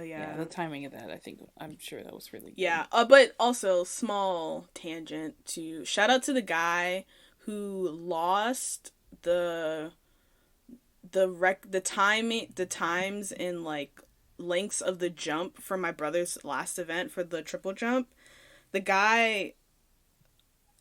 yeah, the timing of that, I'm sure that was really good. Yeah, but also, small tangent, to shout out to the guy who lost the times in like lengths of the jump for my brother's last event for the triple jump. The guy,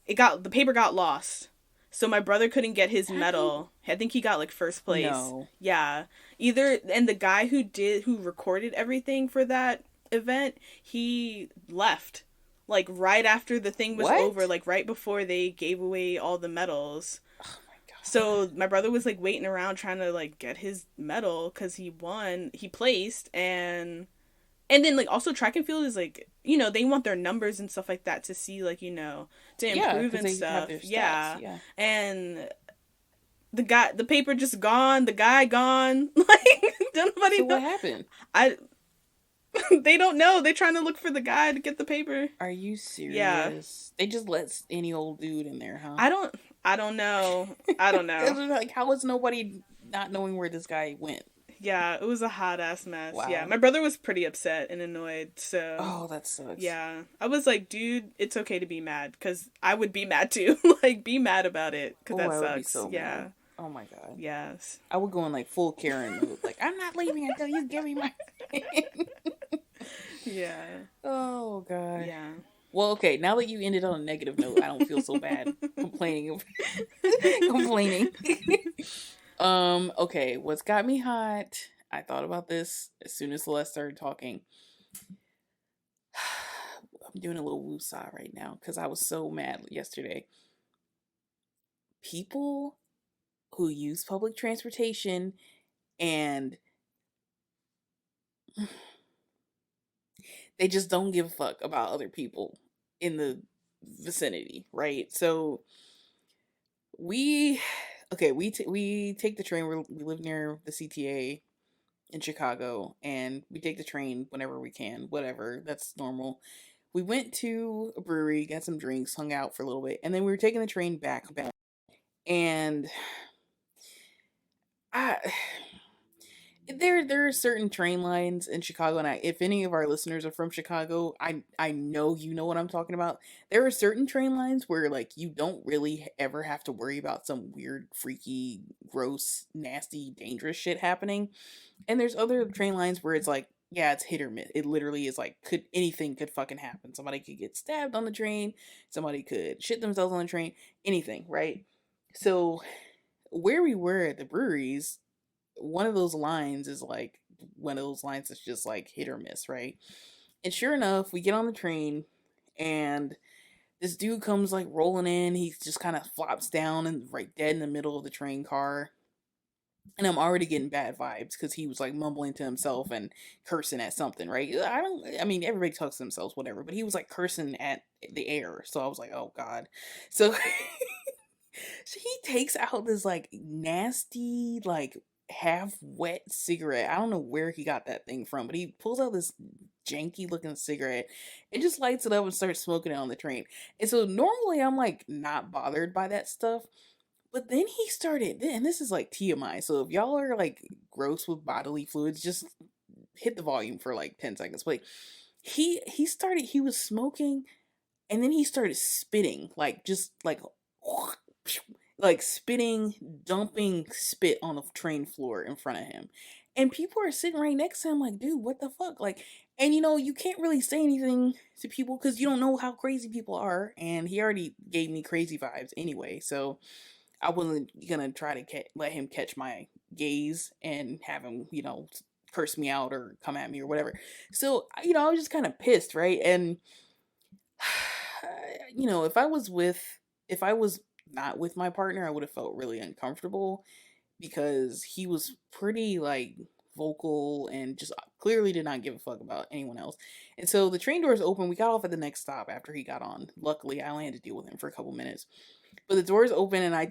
the paper got lost. So my brother couldn't get his medal. I think he got like 1st place. No. Yeah. And the guy who recorded everything for that event, he left. Like right after the thing was over, like right before they gave away all the medals. Oh my god. So my brother was like waiting around trying to like get his medal, because he won. He placed, and then like also track and field is like, you know, they want their numbers and stuff like that to see, like, you know, to improve and stuff. Yeah. And the paper just gone, the guy gone. Like, nobody what happened? They don't know. They're trying to look for the guy to get the paper. Are you serious? Yeah. They just let any old dude in there, huh? I don't know. I don't know. Like, how was nobody not knowing where this guy went? Yeah, it was a hot ass mess. Wow. Yeah, my brother was pretty upset and annoyed. So. Oh, that sucks. Yeah, I was like, dude, it's okay to be mad, because I would be mad too. Like, be mad about it, because that sucks. Would be so mad. Oh my god. Yes. I would go in like full Karen mode. Like, I'm not leaving until you give me my. Yeah. Oh god. Yeah. Well, okay. Now that you ended on a negative note, I don't feel so bad complaining. Okay. What's got me hot? I thought about this as soon as Celeste started talking. I'm doing a little woosah right now because I was so mad yesterday. People who use public transportation and they just don't give a fuck about other people in the vicinity, right? So we we take the train. We live near the CTA in Chicago, and we take the train whenever we can. Whatever, that's normal. We went to a brewery, got some drinks, hung out for a little bit, and then we were taking the train back. And I there are certain train lines in Chicago, and if any of our listeners are from Chicago, I know you know what I'm talking about. There are certain train lines where like you don't really ever have to worry about some weird, freaky, gross, nasty, dangerous shit happening. And there's other train lines where it's like, yeah, it's hit or miss. It literally is like anything could fucking happen. Somebody could get stabbed on the train, somebody could shit themselves on the train, anything, right? So where we were at the breweries, one of those lines is like one of those lines that's just like hit or miss, right? And sure enough, we get on the train and this dude comes like rolling in. He just kind of flops down and right dead in the middle of the train car. And I'm already getting bad vibes because he was like mumbling to himself and cursing at something, right? I mean, everybody talks to themselves, whatever, but he was like cursing at the air. So I was like, oh God. So, so he takes out this like nasty, like half wet cigarette. I don't know where he got that thing from, but he pulls out this janky looking cigarette and just lights it up and starts smoking it on the train. And so normally I'm like not bothered by that stuff. But then he started, and this is like TMI. So if y'all are like gross with bodily fluids, just hit the volume for like 10 seconds. But he was smoking, and then he started spitting, like just like spitting, dumping spit on the train floor in front of him. And people are sitting right next to him, like, dude, what the fuck? Like, and you know, you can't really say anything to people because you don't know how crazy people are. And he already gave me crazy vibes anyway. So I wasn't gonna try to let him catch my gaze and have him, you know, curse me out or come at me or whatever. So, you know, I was just kind of pissed, right? And, you know, if I was not with my partner, I would have felt really uncomfortable because he was pretty like vocal and just clearly did not give a fuck about anyone else. And so the train doors open. We got off at the next stop after he got on. Luckily, I only had to deal with him for a couple minutes. But the doors open and I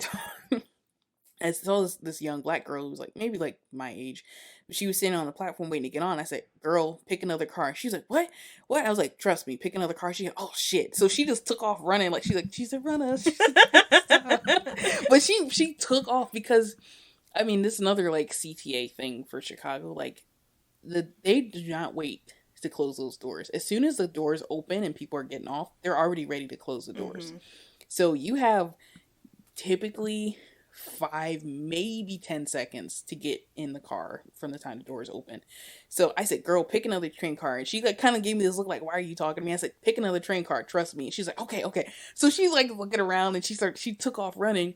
saw this young black girl who was like maybe like my age. But she was sitting on the platform waiting to get on. I said, girl, pick another car. She's like, what? What? I was like, trust me, pick another car. She oh shit. So she just took off running. Like she's a runner. But she took off because I mean this is another like CTA thing for Chicago. Like they do not wait to close those doors. As soon as the doors open and people are getting off, they're already ready to close the doors. Mm-hmm. So you have typically 5, maybe 10 seconds to get in the car from the time the doors open. So I said, girl, pick another train car. And she like kind of gave me this look like, why are you talking to me? I said, pick another train car. Trust me. And she's like, okay. So she's like looking around and she took off running.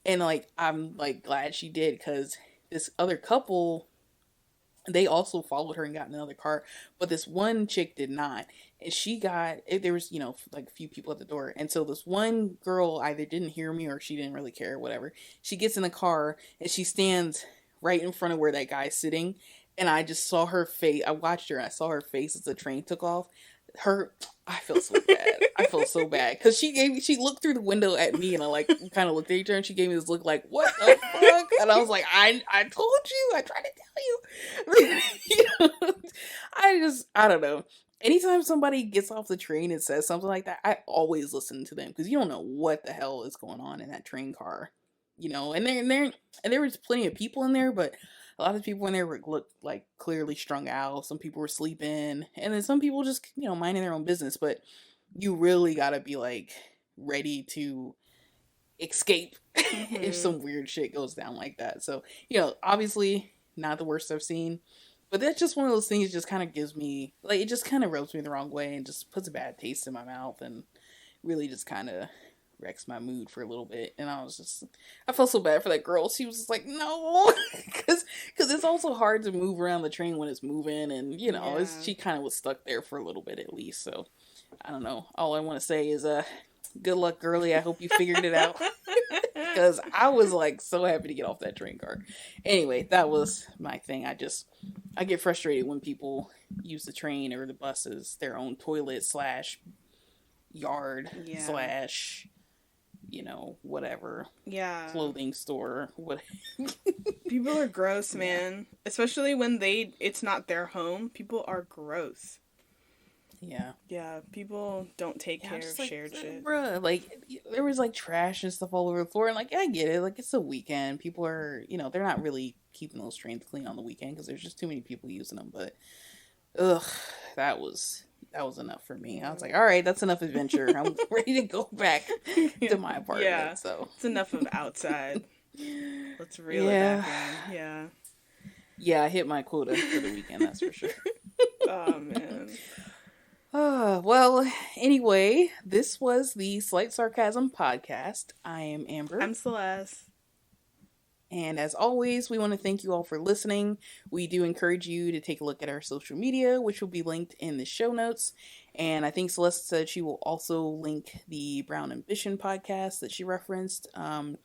And like, I'm like glad she did because this other couple, they also followed her and got in another car, but this one chick did not. And there was, you know, like a few people at the door. And so this one girl either didn't hear me or she didn't really care or whatever. She gets in the car and she stands right in front of where that guy's sitting. And I just saw her face. I watched her and I saw her face as the train took off. I felt so bad. I felt so bad because she looked through the window at me and I like kind of looked at her and she gave me this look like, what the fuck? And I was like, I told you, I tried to tell you. You know, I don't know. Anytime somebody gets off the train and says something like that, I always listen to them because you don't know what the hell is going on in that train car, you know. And there was plenty of people in there, but a lot of people in there looked like clearly strung out. Some people were sleeping, and then some people just, you know, minding their own business. But you really gotta be like ready to escape if some weird shit goes down like that. So, you know, obviously not the worst I've seen, but that's just one of those things that just kind of gives me like, it just kind of rubs me the wrong way and just puts a bad taste in my mouth and really just kind of wrecks my mood for a little bit. And I felt so bad for that girl. She was just like, no, because it's also hard to move around the train when it's moving, and you know, she kind of was stuck there for a little bit at least. So I don't know, all I want to say is good luck, girly. I hope you figured it out. Because I was like so happy to get off that train car. Anyway, that was my thing. I get frustrated when people use the train or the bus as their own toilet / yard / whatever. Yeah. Clothing store. What? People are gross, man. Especially when it's not their home. People are gross. Yeah. Yeah, people don't take care of shared shit. Bruh, like, there was, like, trash and stuff all over the floor, and, like, I get it. Like, it's a weekend. People are, they're not really keeping those trains clean on the weekend because there's just too many people using them. But, ugh, that was enough for me. I was like, all right, that's enough adventure. I'm ready to go back to my apartment. Yeah, so it's enough of outside. Let's reel it back in. Yeah. Yeah, I hit my quota for the weekend, that's for sure. Oh, man. Well, anyway, this was the Slight Sarcasm Podcast. I am Amber. I'm Celeste. And as always, we want to thank you all for listening. We do encourage you to take a look at our social media, which will be linked in the show notes. And I think Celeste said she will also link the Brown Ambition podcast that she referenced. And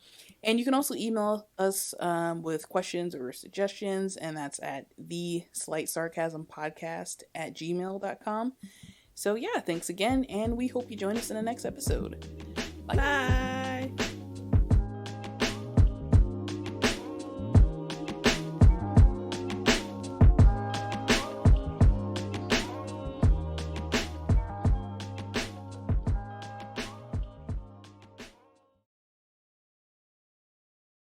you can also email us with questions or suggestions, and that's at theslightsarcasmpodcast@gmail.com. So yeah, thanks again, and we hope you join us in the next episode. Bye. Bye.